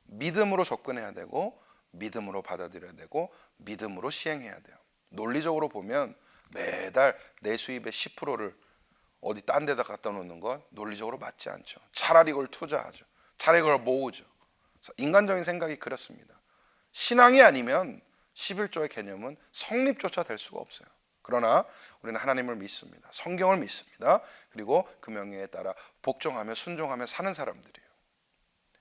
믿음으로 접근해야 되고 믿음으로 받아들여야 되고 믿음으로 시행해야 돼요. 논리적으로 보면 매달 내 수입의 10%를 어디 딴 데다 갖다 놓는 건 논리적으로 맞지 않죠. 차라리 그걸 투자하죠. 차라리 그걸 모으죠. 인간적인 생각이 그렇습니다. 신앙이 아니면 11조의 개념은 성립조차 될 수가 없어요. 그러나 우리는 하나님을 믿습니다. 성경을 믿습니다. 그리고 그 명령에 따라 복종하며 순종하며 사는 사람들이에요.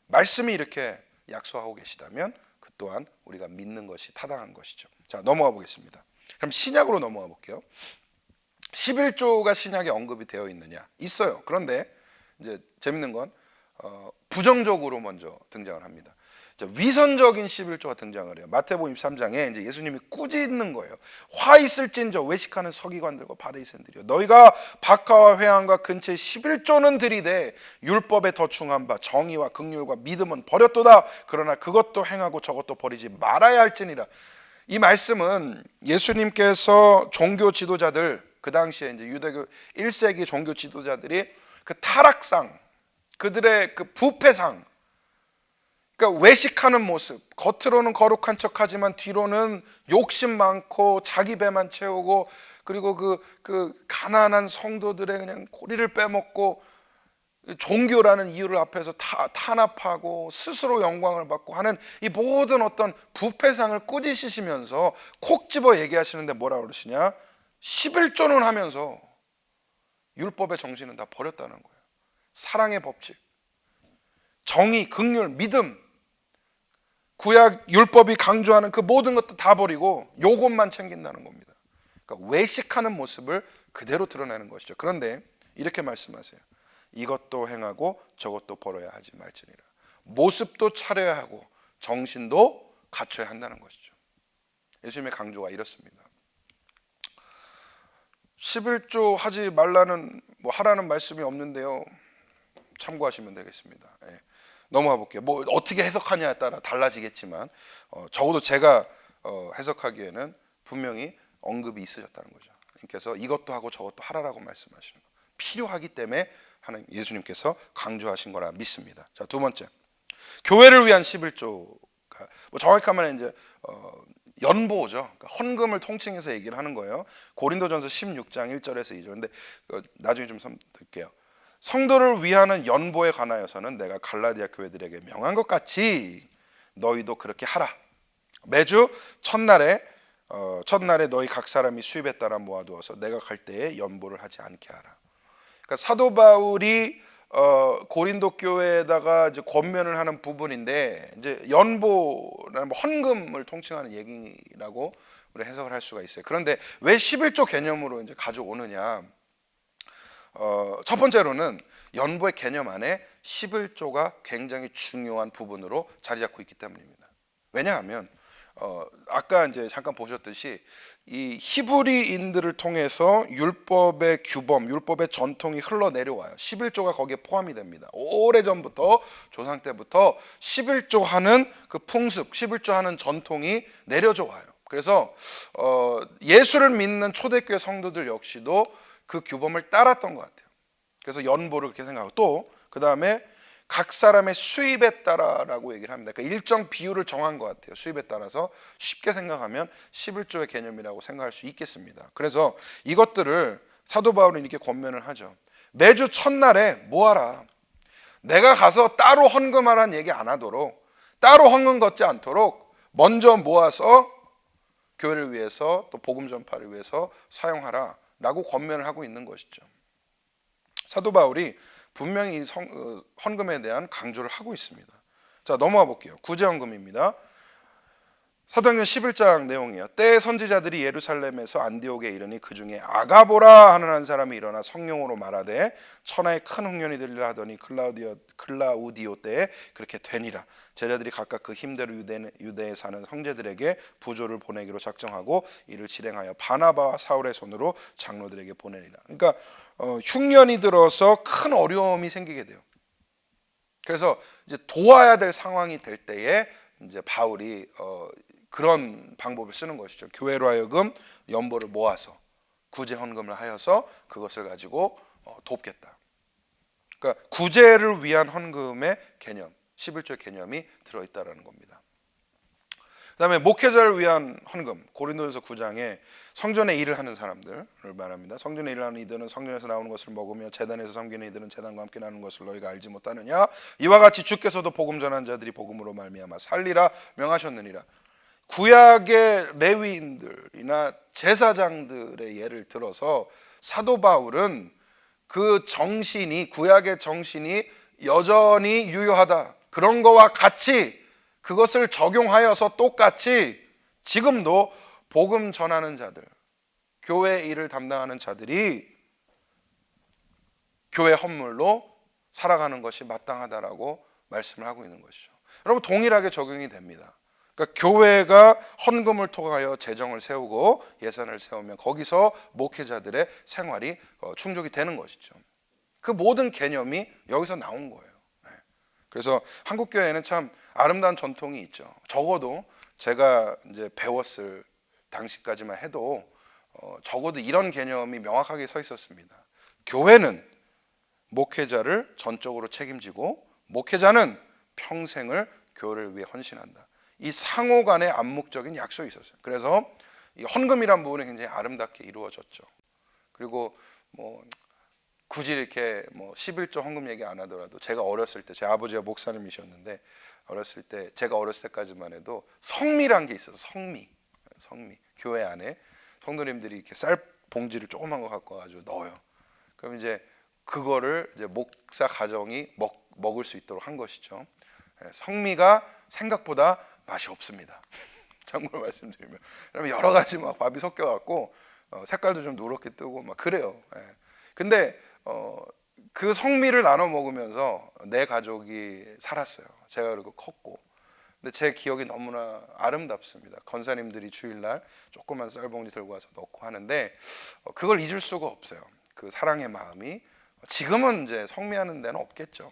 말씀이 이렇게 약속하고 계시다면 그 또한 우리가 믿는 것이 타당한 것이죠. 자, 넘어가 보겠습니다. 그럼 신약으로 넘어가 볼게요. 11조가 신약에 언급이 되어 있느냐? 있어요. 그런데 이제 재밌는 건 부정적으로 먼저 등장을 합니다. 위선적인 11조가 등장을 해요. 마태복음 23장에 이제 예수님이 꾸짖는 거예요. 화 있을진저 외식하는 서기관들과 바리새인들이여, 너희가 박하와 회당과 근처에 11조는 들이되 율법에 더 충한 바 정의와 긍휼과 믿음은 버렸도다. 그러나 그것도 행하고 저것도 버리지 말아야 할지니라. 이 말씀은 예수님께서 종교 지도자들, 그 당시에 이제 유대교 1세기 종교 지도자들이 그 타락상, 그들의 그 부패상, 그러니까 외식하는 모습, 겉으로는 거룩한 척하지만 뒤로는 욕심 많고 자기 배만 채우고, 그리고 그 가난한 성도들의 그냥 고리를 빼먹고 종교라는 이유를 앞에서 탄압하고 스스로 영광을 받고 하는 이 모든 어떤 부패상을 꾸짖으시면서 콕 집어 얘기하시는데 뭐라고 그러시냐? 11조는 하면서 율법의 정신은 다 버렸다는 거예요. 사랑의 법칙, 정의, 긍휼, 믿음, 구약 율법이 강조하는 그 모든 것도 다 버리고 요것만 챙긴다는 겁니다. 그러니까 외식하는 모습을 그대로 드러내는 것이죠. 그런데 이렇게 말씀하세요. 이것도 행하고 저것도 버려야 하지 말지니라. 모습도 차려야 하고 정신도 갖춰야 한다는 것이죠. 예수님의 강조가 이렇습니다. 11조 하지 말라는, 뭐 하라는 말씀이 없는데요, 참고하시면 되겠습니다. 예. 넘어가 볼게요. 뭐 어떻게 해석하냐에 따라 달라지겠지만 적어도 제가 해석하기에는 분명히 언급이 있으셨다는 거죠. 그래서 이것도 하고 저것도 하라라고 말씀하시는 거, 필요하기 때문에 하는 예수님께서 강조하신 거라 믿습니다. 자, 두 번째, 교회를 위한 11조가 뭐 정확히 하면 이제 연보죠. 그러니까 헌금을 통칭해서 얘기를 하는 거예요. 고린도전서 16장 1절에서 2절. 근데 나중에 좀 드릴게요. 성도를 위하는 연보에 관하여서는 내가 갈라디아 교회들에게 명한 것 같이 너희도 그렇게 하라. 매주 첫날에 너희 각 사람이 수입에 따라 모아두어서 내가 갈 때에 연보를 하지 않게 하라. 그러니까 사도 바울이 고린도 교회에다가 이제 권면을 하는 부분인데, 이제 연보라는 헌금을 통칭하는 얘기라고 우리 해석을 할 수가 있어요. 그런데 왜 11조 개념으로 이제 가져오느냐? 첫 번째로는 연보의 개념 안에 11조가 굉장히 중요한 부분으로 자리 잡고 있기 때문입니다. 왜냐하면 아까 이제 잠깐 보셨듯이 이 히브리인들을 통해서 율법의 규범, 율법의 전통이 흘러내려와요. 11조가 거기에 포함이 됩니다. 오래전부터, 조상 때부터 11조 하는 그 풍습, 11조 하는 전통이 내려져 와요. 그래서 예수를 믿는 초대교회 성도들 역시도 그 규범을 따랐던 것 같아요. 그래서 연보를 그렇게 생각하고, 또 그 다음에 각 사람의 수입에 따라라고 얘기를 합니다. 그러니까 일정 비율을 정한 것 같아요. 수입에 따라서 쉽게 생각하면 11조의 개념이라고 생각할 수 있겠습니다. 그래서 이것들을 사도 바울은 이렇게 권면을 하죠. 매주 첫날에 모아라. 내가 가서 따로 헌금하라는 얘기 안 하도록, 따로 헌금 걷지 않도록 먼저 모아서 교회를 위해서 또 복음 전파를 위해서 사용하라라고 권면을 하고 있는 것이죠. 사도 바울이 분명히 헌금에 대한 강조를 하고 있습니다. 자, 넘어가 볼게요. 구제헌금입니다. 사도행전 11장 내용이에요. 때에 선지자들이 예루살렘에서 안디옥에 이르니 그 중에 아가보라 하는 한 사람이 일어나 성령으로 말하되 천하에 큰 흉년이 들리라 하더니 클라우디오 때에 그렇게 되니라. 제자들이 각각 그 힘대로 유대에 사는 형제들에게 부조를 보내기로 작정하고 이를 실행하여 바나바와 사울의 손으로 장로들에게 보내니라. 그러니까 흉년이 들어서 큰 어려움이 생기게 돼요. 그래서 이제 도와야 될 상황이 될 때에 이제 바울이 그런 방법을 쓰는 것이죠. 교회로 하여금 연보를 모아서 구제 헌금을 하여서 그것을 가지고 돕겠다. 그러니까 구제를 위한 헌금의 개념, 11조의 개념이 들어있다는 겁니다. 그 다음에 목회자를 위한 헌금, 고린도전서 9장에 성전의 일을 하는 사람들을 말합니다. 성전의 일을 하는 이들은 성전에서 나오는 것을 먹으며 제단에서 섬기는 이들은 제단과 함께 나누는 것을 너희가 알지 못하느냐. 이와 같이 주께서도 복음 전한 자들이 복음으로 말미암아 살리라 명하셨느니라. 구약의 레위인들이나 제사장들의 예를 들어서 사도 바울은 그 정신이, 구약의 정신이 여전히 유효하다, 그런 거와 같이 그것을 적용하여서 똑같이 지금도 복음 전하는 자들, 교회 일을 담당하는 자들이 교회 헌물로 살아가는 것이 마땅하다라고 말씀을 하고 있는 것이죠. 여러분, 동일하게 적용이 됩니다. 그러니까 교회가 헌금을 통하여 재정을 세우고 예산을 세우면 거기서 목회자들의 생활이 충족이 되는 것이죠. 그 모든 개념이 여기서 나온 거예요. 그래서 한국 교회에는 참 아름다운 전통이 있죠. 적어도 제가 이제 배웠을 당시까지만 해도 적어도 이런 개념이 명확하게 서 있었습니다. 교회는 목회자를 전적으로 책임지고 목회자는 평생을 교회를 위해 헌신한다. 이 상호 간의 암묵적인 약속이 있었어요. 그래서 이 헌금이란 부분이 굉장히 아름답게 이루어졌죠. 그리고 굳이 이렇게 11조 헌금 얘기 안 하더라도 제가 어렸을 때, 제 아버지가 목사님이셨는데 어렸을 때, 제가 어렸을 때까지만 해도 성미란 게 있어서 성미. 교회 안에 성도님들이 이렇게 쌀 봉지를 조그만 거 갖고 가지고 넣어요. 그럼 이제 그거를 이제 목사 가정이 먹을 수 있도록 한 것이죠. 성미가 생각보다 맛이 없습니다. 참고로 말씀드리면, 그러면 여러 가지 막 밥이 섞여 갖고 색깔도 좀 누렇게 뜨고 막 그래요. 근데 그 성미를 나눠 먹으면서 내 가족이 살았어요. 제가 그리고 컸고. 근데 제 기억이 너무나 아름답습니다. 권사님들이 주일날 조그만 쌀봉지 들고 와서 넣고 하는데 그걸 잊을 수가 없어요. 그 사랑의 마음이. 지금은 이제 성미하는 데는 없겠죠.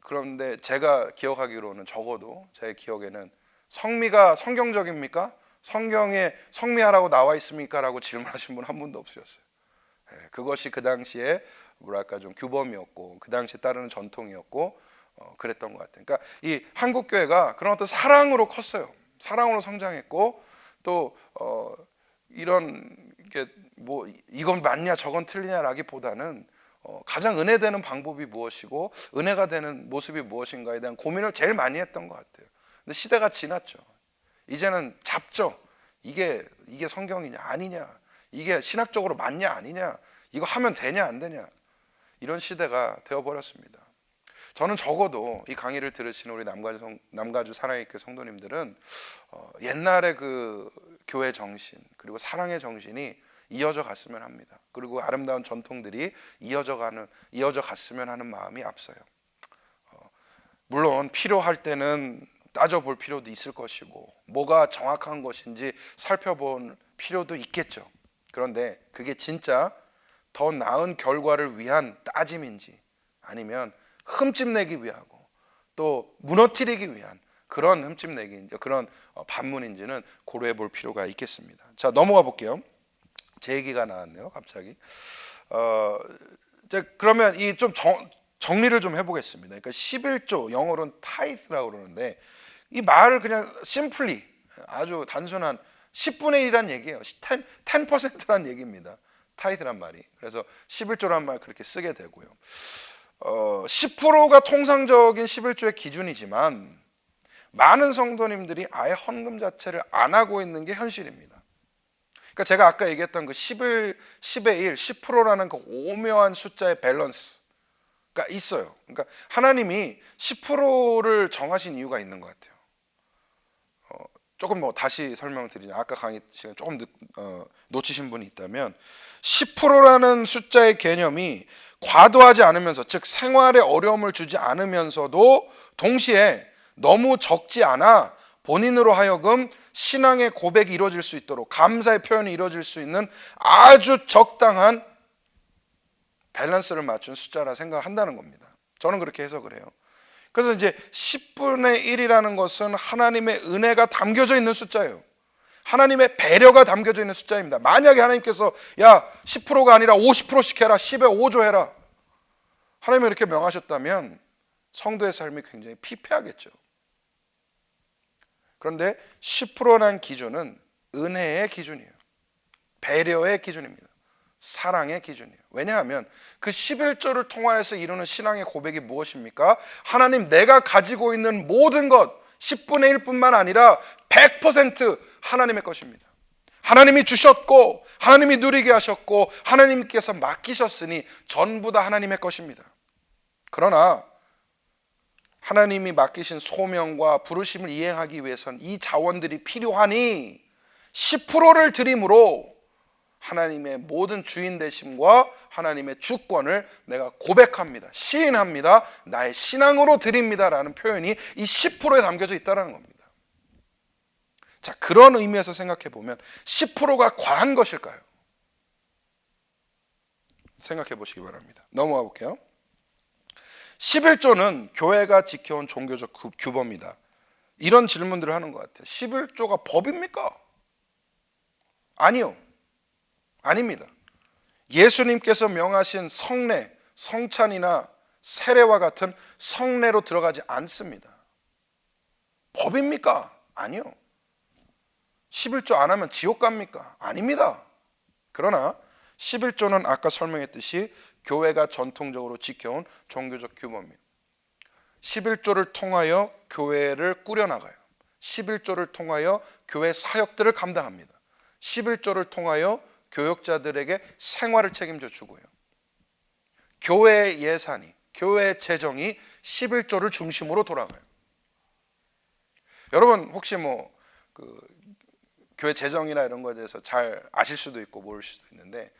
그런데 제가 기억하기로는, 적어도 제 기억에는 성미가 성경적입니까? 성경에 성미하라고 나와 있습니까? 라고 질문하신 분 한 분도 없으셨어요. 그것이 그 당시에 뭐랄까 좀 규범이었고 그 당시에 따르는 전통이었고 그랬던 것 같아요. 그러니까 이 한국 교회가 그런 어떤 사랑으로 컸어요. 사랑으로 성장했고 또 이런 게 이건 맞냐 저건 틀리냐라기보다는 가장 은혜되는 방법이 무엇이고 은혜가 되는 모습이 무엇인가에 대한 고민을 제일 많이 했던 것 같아요. 근데 시대가 지났죠. 이제는 잡죠. 이게 성경이냐 아니냐, 이게 신학적으로 맞냐 아니냐, 이거 하면 되냐 안 되냐, 이런 시대가 되어버렸습니다. 저는 적어도 이 강의를 들으시는 우리 남가주 사랑의 교회 성도님들은 옛날의 그 교회 정신 그리고 사랑의 정신이 이어져 갔으면 합니다. 그리고 아름다운 전통들이 이어져 갔으면 하는 마음이 앞서요. 물론 필요할 때는 따져볼 필요도 있을 것이고 뭐가 정확한 것인지 살펴볼 필요도 있겠죠. 그런데 그게 진짜 더 나은 결과를 위한 따짐인지 아니면 흠집내기 위하고 또 무너뜨리기 위한 그런 흠집내기인지 그런 반문인지는 고려해 볼 필요가 있겠습니다. 자, 넘어가 볼게요. 제 얘기가 나왔네요, 갑자기. 이제 그러면 이 좀 정리를 좀 해보겠습니다. 그러니까 11조, 영어로는 타이스라고 그러는데 이 말을 그냥 심플리 아주 단순한 10분의 1이란 얘기예요. 10%란 얘기입니다. 타이스란 말이. 그래서 11조란 말 그렇게 쓰게 되고요. 10%가 통상적인 11조의 기준이지만 많은 성도님들이 아예 헌금 자체를 안 하고 있는 게 현실입니다. 그러니까 제가 아까 얘기했던 그 10의 1, 10%라는 그 오묘한 숫자의 밸런스가 있어요. 그러니까 하나님이 10%를 정하신 이유가 있는 것 같아요. 조금 다시 설명을 드리면 아까 강의 시간 조금 놓치신 분이 있다면 10%라는 숫자의 개념이 과도하지 않으면서, 즉 생활에 어려움을 주지 않으면서도 동시에 너무 적지 않아 본인으로 하여금 신앙의 고백이 이루어질 수 있도록, 감사의 표현이 이루어질 수 있는 아주 적당한 밸런스를 맞춘 숫자라 생각한다는 겁니다. 저는 그렇게 해석을 해요. 그래서 이제 10분의 1이라는 것은 하나님의 은혜가 담겨져 있는 숫자예요. 하나님의 배려가 담겨져 있는 숫자입니다. 만약에 하나님께서 야 10%가 아니라 50%씩 해라, 10에 5조 해라, 하나님이 이렇게 명하셨다면 성도의 삶이 굉장히 피폐하겠죠. 그런데 10%라는 기준은 은혜의 기준이에요. 배려의 기준입니다. 사랑의 기준이에요. 왜냐하면 그 11조를 통하여서 이루는 신앙의 고백이 무엇입니까? 하나님, 내가 가지고 있는 모든 것 10분의 1뿐만 아니라 100% 하나님의 것입니다. 하나님이 주셨고 하나님이 누리게 하셨고 하나님께서 맡기셨으니 전부 다 하나님의 것입니다. 그러나 하나님이 맡기신 소명과 부르심을 이행하기 위해서는 이 자원들이 필요하니 10%를 드림으로 하나님의 모든 주인 되심과 하나님의 주권을 내가 고백합니다, 시인합니다, 나의 신앙으로 드립니다라는 표현이 이 10%에 담겨져 있다는 겁니다. 자, 그런 의미에서 생각해 보면 10%가 과한 것일까요? 생각해 보시기 바랍니다. 넘어가 볼게요. 11조는 교회가 지켜온 종교적 규범이다. 이런 질문들을 하는 것 같아요. 11조가 법입니까? 아니요. 아닙니다. 예수님께서 명하신 성례, 성찬이나 세례와 같은 성례로 들어가지 않습니다. 법입니까? 아니요. 11조 안 하면 지옥 갑니까? 아닙니다. 그러나 11조는 아까 설명했듯이 교회가 전통적으로 지켜온 종교적 규범입니다. 11조를 통하여 교회를 꾸려나가요. 11조를 통하여 교회 사역들을 감당합니다. 11조를 통하여 교역자들에게 생활을 책임져 주고요. 교회 예산이, 교회 재정이 11조를 중심으로 돌아가요. 여러분 혹시 교회 재정이나 이런 거에 대해서 잘 아실 수도 있고 모를 수도 있는데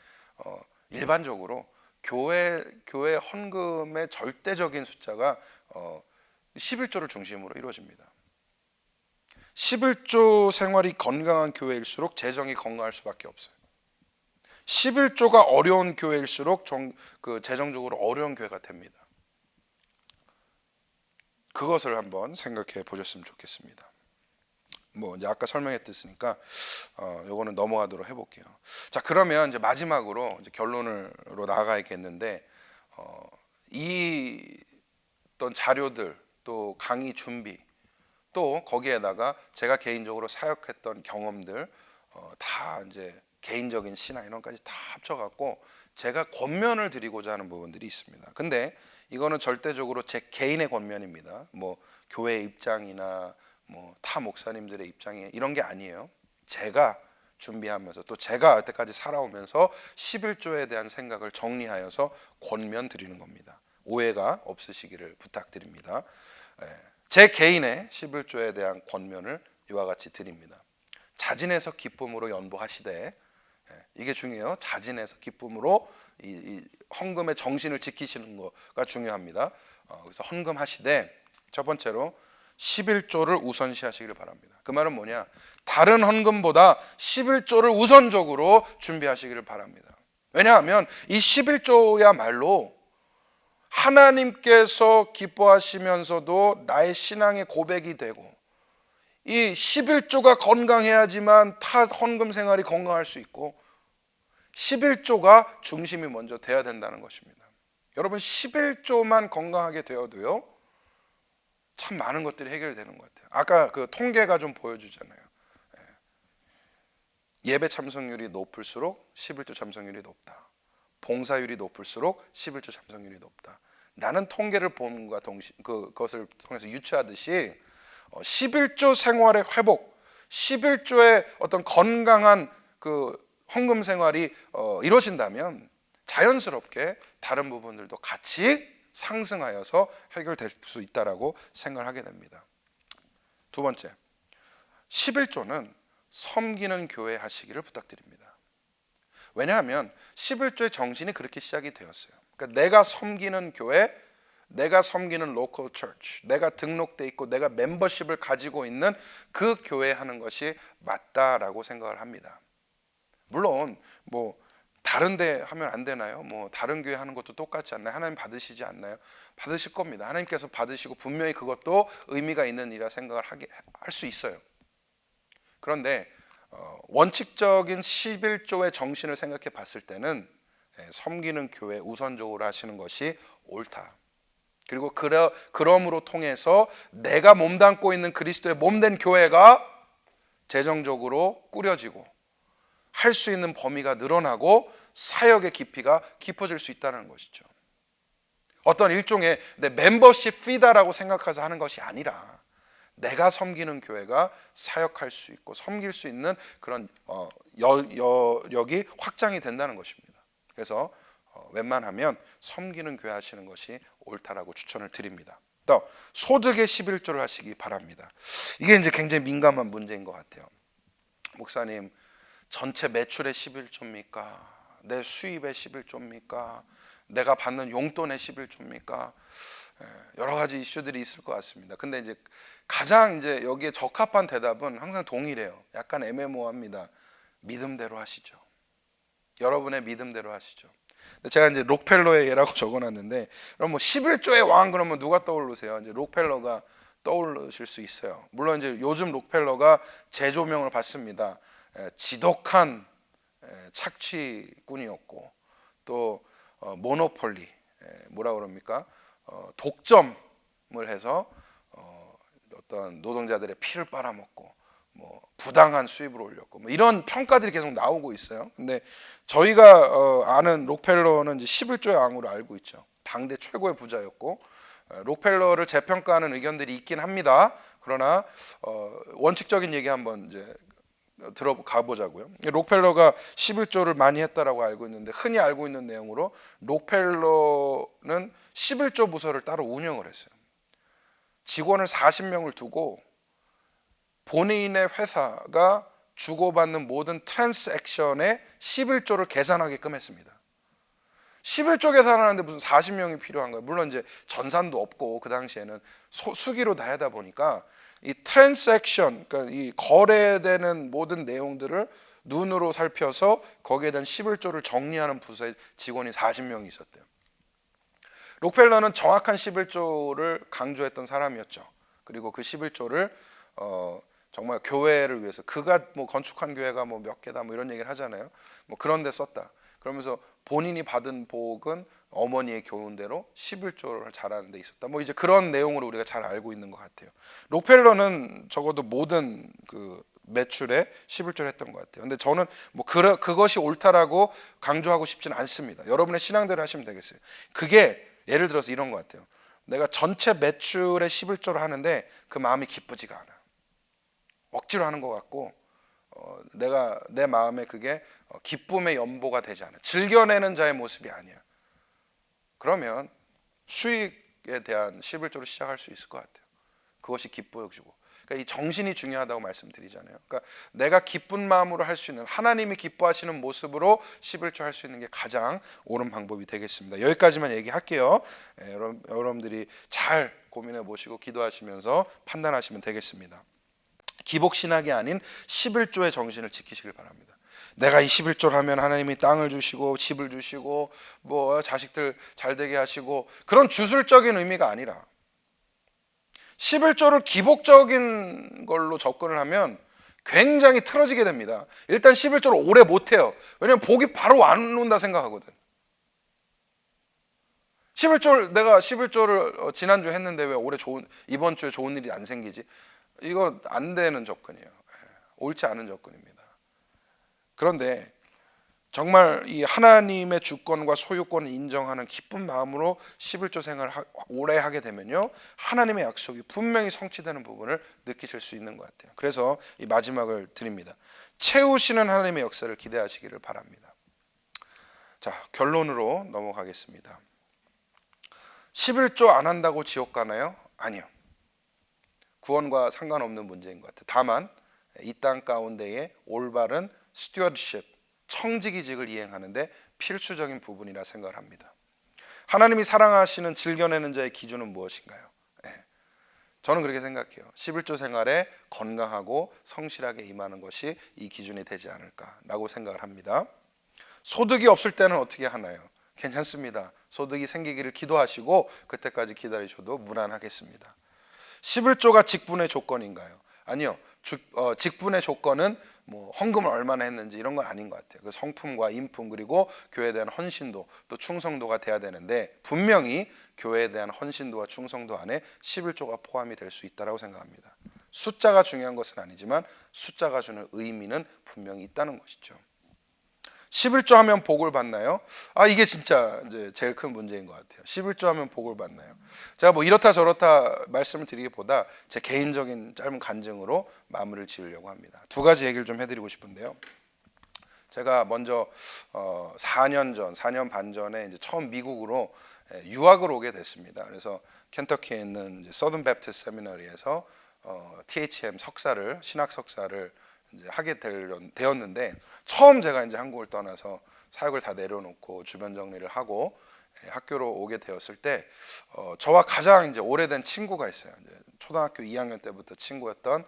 일반적으로 교회 헌금의 절대적인 숫자가 11조를 중심으로 이루어집니다. 11조 생활이 건강한 교회일수록 재정이 건강할 수밖에 없어요. 11조가 어려운 교회일수록 재정적으로 어려운 교회가 됩니다. 그것을 한번 생각해 보셨으면 좋겠습니다. 이제 아까 설명했으니까 요거는 넘어가도록 해볼게요. 자, 그러면 이제 마지막으로 이제 결론으로 나아가야겠는데 이 어떤 자료들, 또 강의 준비, 또 거기에다가 제가 개인적으로 사역했던 경험들 다 이제 개인적인 신앙 이런 것까지 다 합쳐갖고 제가 권면을 드리고자 하는 부분들이 있습니다. 근데 이거는 절대적으로 제 개인의 권면입니다. 교회 입장이나 타 목사님들의 입장이 이런 게 아니에요. 제가 준비하면서 또 제가 여태까지 살아오면서 11조에 대한 생각을 정리하여서 권면 드리는 겁니다. 오해가 없으시기를 부탁드립니다. 제 개인의 11조에 대한 권면을 이와 같이 드립니다. 자진해서 기쁨으로 연보하시되, 이게 중요해요. 자진해서 기쁨으로 이 헌금의 정신을 지키시는 거가 중요합니다. 그래서 헌금하시되 첫 번째로 11조를 우선시하시기를 바랍니다. 그 말은 뭐냐? 다른 헌금보다 11조를 우선적으로 준비하시기를 바랍니다. 왜냐하면 이 11조야말로 하나님께서 기뻐하시면서도 나의 신앙의 고백이 되고 이 11조가 건강해야지만 타 헌금 생활이 건강할 수 있고 11조가 중심이 먼저 돼야 된다는 것입니다. 여러분 11조만 건강하게 되어도요 참 많은 것들이 해결되는 것 같아요. 아까 그 통계가 좀 보여주잖아요. 예배 참석률이 높을수록 11조 참석률이 높다. 봉사율이 높을수록 11조 참석률이 높다. 라는 통계를 본과 동시에 그것을 통해서 유추하듯이 11조 생활의 회복, 11조의 어떤 건강한 그 헌금 생활이 이루어진다면 자연스럽게 다른 부분들도 같이 상승하여서 해결될 수 있다라고 생각을 하게 됩니다. 두 번째, 11조는 섬기는 교회 하시기를 부탁드립니다. 왜냐하면 11조의 정신이 그렇게 시작이 되었어요. 그러니까 내가 섬기는 교회, 내가 섬기는 로컬 처치, 내가 등록돼 있고 내가 멤버십을 가지고 있는 그 교회 하는 것이 맞다라고 생각을 합니다. 물론 뭐 다른 데 하면 안 되나요? 뭐 다른 교회 하는 것도 똑같지 않나요? 하나님 받으시지 않나요? 받으실 겁니다. 하나님께서 받으시고 분명히 그것도 의미가 있는 일이라 생각을 할 수 있어요. 그런데 원칙적인 11조의 정신을 생각해 봤을 때는 섬기는 교회 우선적으로 하시는 것이 옳다. 그리고 그럼으로 통해서 내가 몸담고 있는 그리스도의 몸된 교회가 재정적으로 꾸려지고 할 수 있는 범위가 늘어나고 사역의 깊이가 깊어질 수 있다는 것이죠. 어떤 일종의 내 멤버십 피다라고 생각해서 하는 것이 아니라 내가 섬기는 교회가 사역할 수 있고 섬길 수 있는 그런 여력이 확장이 된다는 것입니다. 그래서 웬만하면 섬기는 교회 하시는 것이 옳다라고 추천을 드립니다. 또 소득의 11조를 하시기 바랍니다. 이게 이제 굉장히 민감한 문제인 것 같아요. 목사님, 전체 매출의 11조입니까? 내 수입의 11조입니까? 내가 받는 용돈의 11조입니까? 여러 가지 이슈들이 있을 것 같습니다. 근데 이제 가장 이제 여기에 적합한 대답은 항상 동일해요. 약간 애매모호합니다. 믿음대로 하시죠. 여러분의 믿음대로 하시죠. 제가 이제 록펠러의 예라고 적어놨는데, 그럼 뭐 11조의 왕 그러면 누가 떠오르세요? 이제 록펠러가 떠오르실 수 있어요. 물론 이제 요즘 록펠러가 재조명을 받습니다. 지독한 착취꾼이었고 또 모노폴리, 뭐라 그럽니까? 독점을 해서 어떤 노동자들의 피를 빨아먹고 뭐 부당한 수입을 올렸고 뭐 이런 평가들이 계속 나오고 있어요. 근데 저희가 아는 록펠러는 이제 11조의 왕으로 알고 있죠. 당대 최고의 부자였고 록펠러를 재평가하는 의견들이 있긴 합니다. 그러나 원칙적인 얘기 한번 이제 들어가 보자고요. 록펠러가 11조를 많이 했다라고 알고 있는데, 흔히 알고 있는 내용으로 록펠러는 11조 부서를 따로 운영을 했어요. 직원을 40명을 두고 본인의 회사가 주고받는 모든 트랜스액션의 11조를 계산하게끔 했습니다. 11조 계산하는데 무슨 40명이 필요한 거예요. 물론 이제 전산도 없고 그 당시에는 수기로 다 하다 보니까 이 트랜스액션, 그러니까 이 거래되는 모든 내용들을 눈으로 살펴서 거기에 대한 11조를 정리하는 부서에 직원이 40명이 있었대요. 록펠러는 정확한 11조를 강조했던 사람이었죠. 그리고 그 11조를 정말 교회를 위해서, 그가 뭐 건축한 교회가 뭐 몇 개다 뭐 이런 얘기를 하잖아요. 뭐 그런 데 썼다. 그러면서 본인이 받은 복은 어머니의 교훈대로 11조를 잘하는 데 있었다. 뭐 이제 그런 내용으로 우리가 잘 알고 있는 것 같아요. 록펠러는 적어도 모든 그 매출에 11조를 했던 것 같아요. 근데 저는 뭐 그것이 옳다라고 강조하고 싶지는 않습니다. 여러분의 신앙대로 하시면 되겠어요. 그게 예를 들어서 이런 것 같아요. 내가 전체 매출에 11조를 하는데 그 마음이 기쁘지가 않아. 억지로 하는 것 같고 내가 내 마음에 그게 기쁨의 연보가 되지 않아. 즐겨내는 자의 모습이 아니야. 그러면 수익에 대한 11조를 시작할 수 있을 것 같아요. 그것이 기뻐지고. 그러니까 이 정신이 중요하다고 말씀드리잖아요. 그러니까 내가 기쁜 마음으로 할 수 있는, 하나님이 기뻐하시는 모습으로 11조 할 수 있는 게 가장 옳은 방법이 되겠습니다. 여기까지만 얘기할게요. 여러분들이 잘 고민해 보시고 기도하시면서 판단하시면 되겠습니다. 기복신학이 아닌 11조의 정신을 지키시길 바랍니다. 내가 이 11조를 하면 하나님이 땅을 주시고 집을 주시고 뭐 자식들 잘 되게 하시고, 그런 주술적인 의미가 아니라 11조를 기복적인 걸로 접근을 하면 굉장히 틀어지게 됩니다. 일단 11조를 오래 못해요. 왜냐면 복이 바로 안 온다 생각하거든. 11조를 내가 11조를 지난주 했는데 왜 올해 이번 주에 좋은 일이 안 생기지? 이거 안 되는 접근이에요. 옳지 않은 접근입니다. 그런데 정말 이 하나님의 주권과 소유권을 인정하는 기쁜 마음으로 11조 생활을 오래 하게 되면요, 하나님의 약속이 분명히 성취되는 부분을 느끼실 수 있는 것 같아요. 그래서 이 마지막을 드립니다. 채우시는 하나님의 역사를 기대하시기를 바랍니다. 자, 결론으로 넘어가겠습니다. 11조 안 한다고 지옥 가나요? 아니요. 구원과 상관없는 문제인 것 같아요. 다만 이 땅 가운데의 올바른 스튜어드십, 청지기직을 이행하는데 필수적인 부분이라 생각을 합니다. 하나님이 사랑하시는 즐겨내는 자의 기준은 무엇인가요? 저는 그렇게 생각해요. 11조 생활에 건강하고 성실하게 임하는 것이 이 기준이 되지 않을까라고 생각을 합니다. 소득이 없을 때는 어떻게 하나요? 괜찮습니다. 소득이 생기기를 기도하시고 그때까지 기다리셔도 무난하겠습니다. 11조가 직분의 조건인가요? 아니요. 직분의 조건은 뭐 헌금을 얼마나 했는지 이런 건 아닌 것 같아요. 그 성품과 인품 그리고 교회에 대한 헌신도 또 충성도가 돼야 되는데 분명히 교회에 대한 헌신도와 충성도 안에 11조가 포함이 될 수 있다고 생각합니다. 숫자가 중요한 것은 아니지만 숫자가 주는 의미는 분명히 있다는 것이죠. 11조 하면 복을 받나요? 이게 진짜 이제 제일 큰 문제인 것 같아요. 11조 하면 복을 받나요? 제가 뭐 이렇다 저렇다 말씀을 드리기보다 제 개인적인 짧은 간증으로 마무리를 지으려고 합니다. 두 가지 얘기를 좀 해드리고 싶은데요. 제가 먼저 4년 반 전에 이제 처음 미국으로 유학을 오게 됐습니다. 그래서 켄터키에 있는 서든 베프티스트 세미너리에서 THM 석사를 신학 석사를 이제 하게 되었는데 처음 제가 이제 한국을 떠나서 사역을 다 내려놓고 주변 정리를 하고 학교로 오게 되었을 때 저와 가장 이제 오래된 친구가 있어요. 이제 초등학교 2학년 때부터 친구였던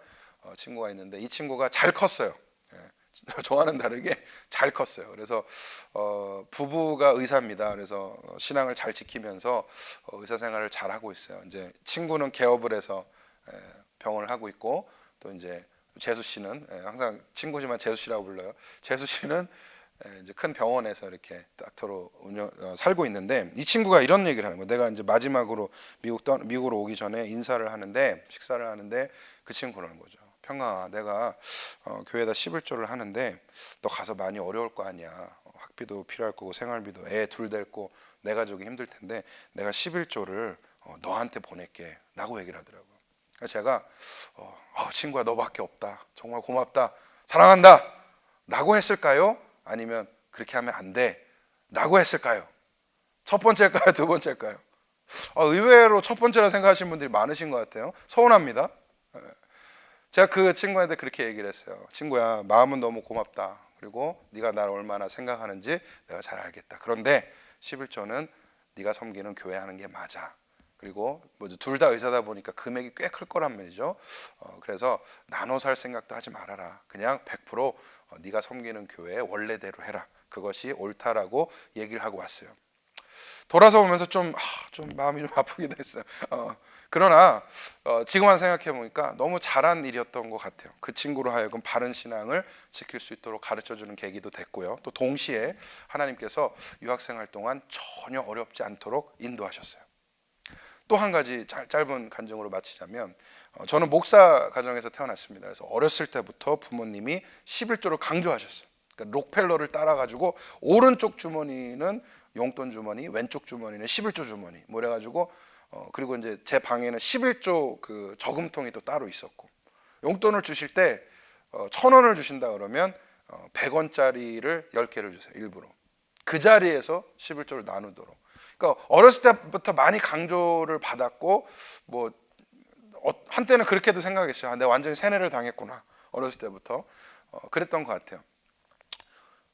친구가 있는데 이 친구가 잘 컸어요. 저와는 다르게 잘 컸어요. 그래서 부부가 의사입니다. 그래서 신앙을 잘 지키면서 의사 생활을 잘 하고 있어요. 이제 친구는 개업을 해서 병원을 하고 있고 또 이제 재수 씨는 항상 친구지만 재수 씨라고 불러요. 재수 씨는 이제 큰 병원에서 이렇게 닥터로 살고 있는데 이 친구가 이런 얘기를 하는 거예요. 내가 이제 마지막으로 미국으로 오기 전에 인사를 하는데 식사를 하는데 그 친구 그러는 거죠. 평아, 내가 교회에다 11조를 하는데 너 가서 많이 어려울 거 아니야. 학비도 필요할 거고 생활비도 애 둘 데리고 내 가족이 힘들 텐데 내가 11조를 너한테 보낼게 라고 얘기를 하더라고요. 제가 친구야 너밖에 없다. 정말 고맙다. 사랑한다. 라고 했을까요? 아니면 그렇게 하면 안 돼. 라고 했을까요? 첫 번째일까요? 두 번째일까요? 의외로 첫 번째라 생각하시는 분들이 많으신 것 같아요. 서운합니다. 제가 그 친구한테 그렇게 얘기를 했어요. 친구야 마음은 너무 고맙다. 그리고 네가 나를 얼마나 생각하는지 내가 잘 알겠다. 그런데 11조는 네가 섬기는 교회 하는 게 맞아. 그리고 뭐 둘 다 의사다 보니까 금액이 꽤 클 거란 말이죠. 그래서 나눠 살 생각도 하지 말아라. 그냥 100% 네가 섬기는 교회 원래대로 해라. 그것이 옳다라고 얘기를 하고 왔어요. 돌아서 오면서 좀 마음이 좀 아프기도 했어요. 그러나 지금 한 생각해 보니까 너무 잘한 일이었던 것 같아요. 그 친구로 하여금 바른 신앙을 지킬 수 있도록 가르쳐주는 계기도 됐고요. 또 동시에 하나님께서 유학생활 동안 전혀 어렵지 않도록 인도하셨어요. 또 한 가지 짧은 간증으로 마치자면 저는 목사 가정에서 태어났습니다. 그래서 어렸을 때부터 부모님이 11조를 강조하셨어요. 그러니까 록펠러를 따라가지고 오른쪽 주머니는 용돈 주머니, 왼쪽 주머니는 11조 주머니 뭐 이래가지고 그리고 이제 제 방에는 11조 그 저금통이 또 따로 있었고 용돈을 주실 때 1,000원을 주신다 그러면 100원짜리를 10개를 주세요. 일부러 그 자리에서 11조를 나누도록. 그러니까 어렸을 때부터 많이 강조를 받았고 뭐 한때는 그렇게도 생각했어요. 내가 완전히 세뇌를 당했구나. 어렸을 때부터 그랬던 것 같아요.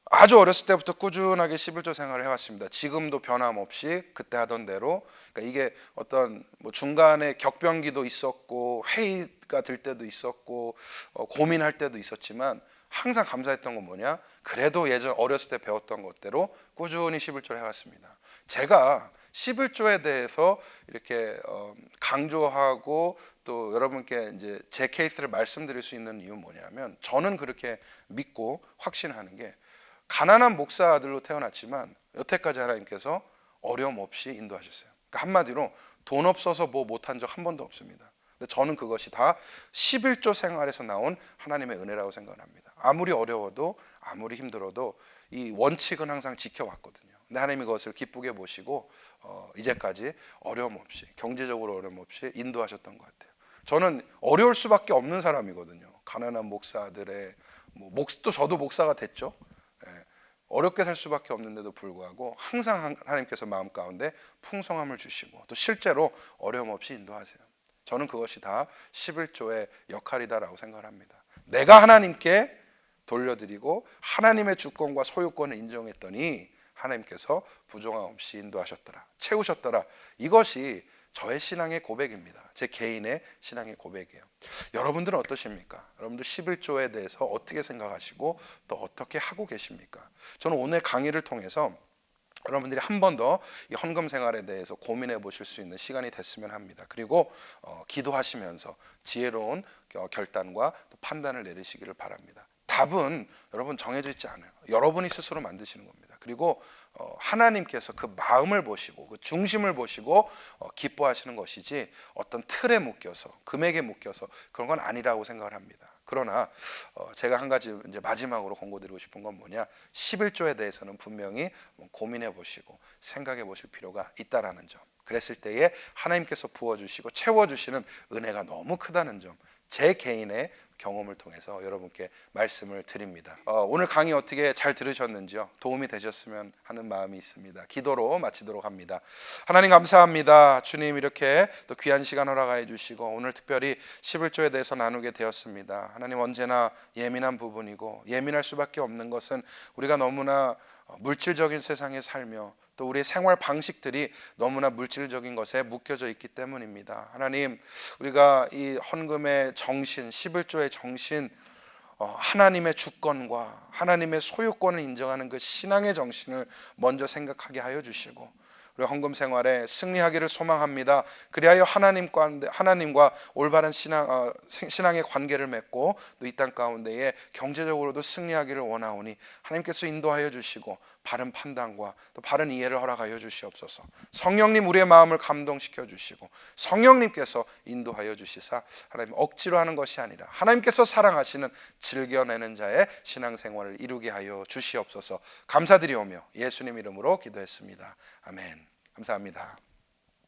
아주 어렸을 때부터 꾸준하게 11조 생활을 해왔습니다. 지금도 변함없이 그때 하던 대로. 그러니까 이게 어떤 뭐 중간에 격변기도 있었고 회의가 들 때도 있었고 고민할 때도 있었지만 항상 감사했던 건 뭐냐? 그래도 예전 어렸을 때 배웠던 것대로 꾸준히 11조를 해왔습니다. 제가 11조에 대해서 이렇게 강조하고 또 여러분께 이제 제 케이스를 말씀드릴 수 있는 이유는 뭐냐면, 저는 그렇게 믿고 확신하는 게, 가난한 목사 아들로 태어났지만 여태까지 하나님께서 어려움 없이 인도하셨어요. 그러니까 한마디로 돈 없어서 뭐 못한 적 한 번도 없습니다. 근데 저는 그것이 다 11조 생활에서 나온 하나님의 은혜라고 생각합니다. 아무리 어려워도 아무리 힘들어도 이 원칙은 항상 지켜왔거든요. 근데 하나님이 그것을 기쁘게 보시고 이제까지 어려움 없이, 경제적으로 어려움 없이 인도하셨던 것 같아요. 저는 어려울 수밖에 없는 사람이거든요. 가난한 목사들의 또 저도 목사가 됐죠. 예, 어렵게 살 수밖에 없는데도 불구하고 항상 하나님께서 마음 가운데 풍성함을 주시고 또 실제로 어려움 없이 인도하세요. 저는 그것이 다 11조의 역할이다라고 생각을 합니다. 내가 하나님께 돌려드리고 하나님의 주권과 소유권을 인정했더니 하나님께서 부정함 없이 인도하셨더라, 채우셨더라. 이것이 저의 신앙의 고백입니다. 제 개인의 신앙의 고백이에요. 여러분들은 어떠십니까? 여러분들 11조에 대해서 어떻게 생각하시고 또 어떻게 하고 계십니까? 저는 오늘 강의를 통해서 여러분들이 한 번 더 이 헌금 생활에 대해서 고민해 보실 수 있는 시간이 됐으면 합니다. 그리고 기도하시면서 지혜로운 결단과 또 판단을 내리시기를 바랍니다. 답은 여러분 정해져 있지 않아요. 여러분이 스스로 만드시는 겁니다. 그리고 하나님께서 그 마음을 보시고 그 중심을 보시고 기뻐하시는 것이지 어떤 틀에 묶여서 금액에 묶여서 그런 건 아니라고 생각을 합니다. 그러나 제가 한 가지 이제 마지막으로 권고드리고 싶은 건 뭐냐, 11조에 대해서는 분명히 고민해 보시고 생각해 보실 필요가 있다라는 점, 그랬을 때에 하나님께서 부어주시고 채워주시는 은혜가 너무 크다는 점, 제 개인의 경험을 통해서 여러분께 말씀을 드립니다. 오늘 강의 어떻게 잘 들으셨는지요? 도움이 되셨으면 하는 마음이 있습니다. 기도로 마치도록 합니다. 하나님 감사합니다. 주님, 이렇게 또 귀한 시간 허락해 주시고 오늘 특별히 11조에 대해서 나누게 되었습니다. 하나님, 언제나 예민한 부분이고 예민할 수밖에 없는 것은 우리가 너무나 물질적인 세상에 살며 또 우리의 생활 방식들이 너무나 물질적인 것에 묶여져 있기 때문입니다. 하나님, 우리가 이 헌금의 정신, 11조의 정신, 하나님의 주권과 하나님의 소유권을 인정하는 그 신앙의 정신을 먼저 생각하게 하여 주시고 우리 헌금 생활에 승리하기를 소망합니다. 그리하여 하나님과 올바른 신앙의 관계를 맺고 또 이 땅 가운데에 경제적으로도 승리하기를 원하오니 하나님께서 인도하여 주시고 바른 판단과 또 바른 이해를 허락하여 주시옵소서. 성령님, 우리의 마음을 감동시켜 주시고 성령님께서 인도하여 주시사 하나님 억지로 하는 것이 아니라 하나님께서 사랑하시는 즐겨내는 자의 신앙생활을 이루게 하여 주시옵소서. 감사드리오며 예수님 이름으로 기도했습니다. 아멘. 감사합니다.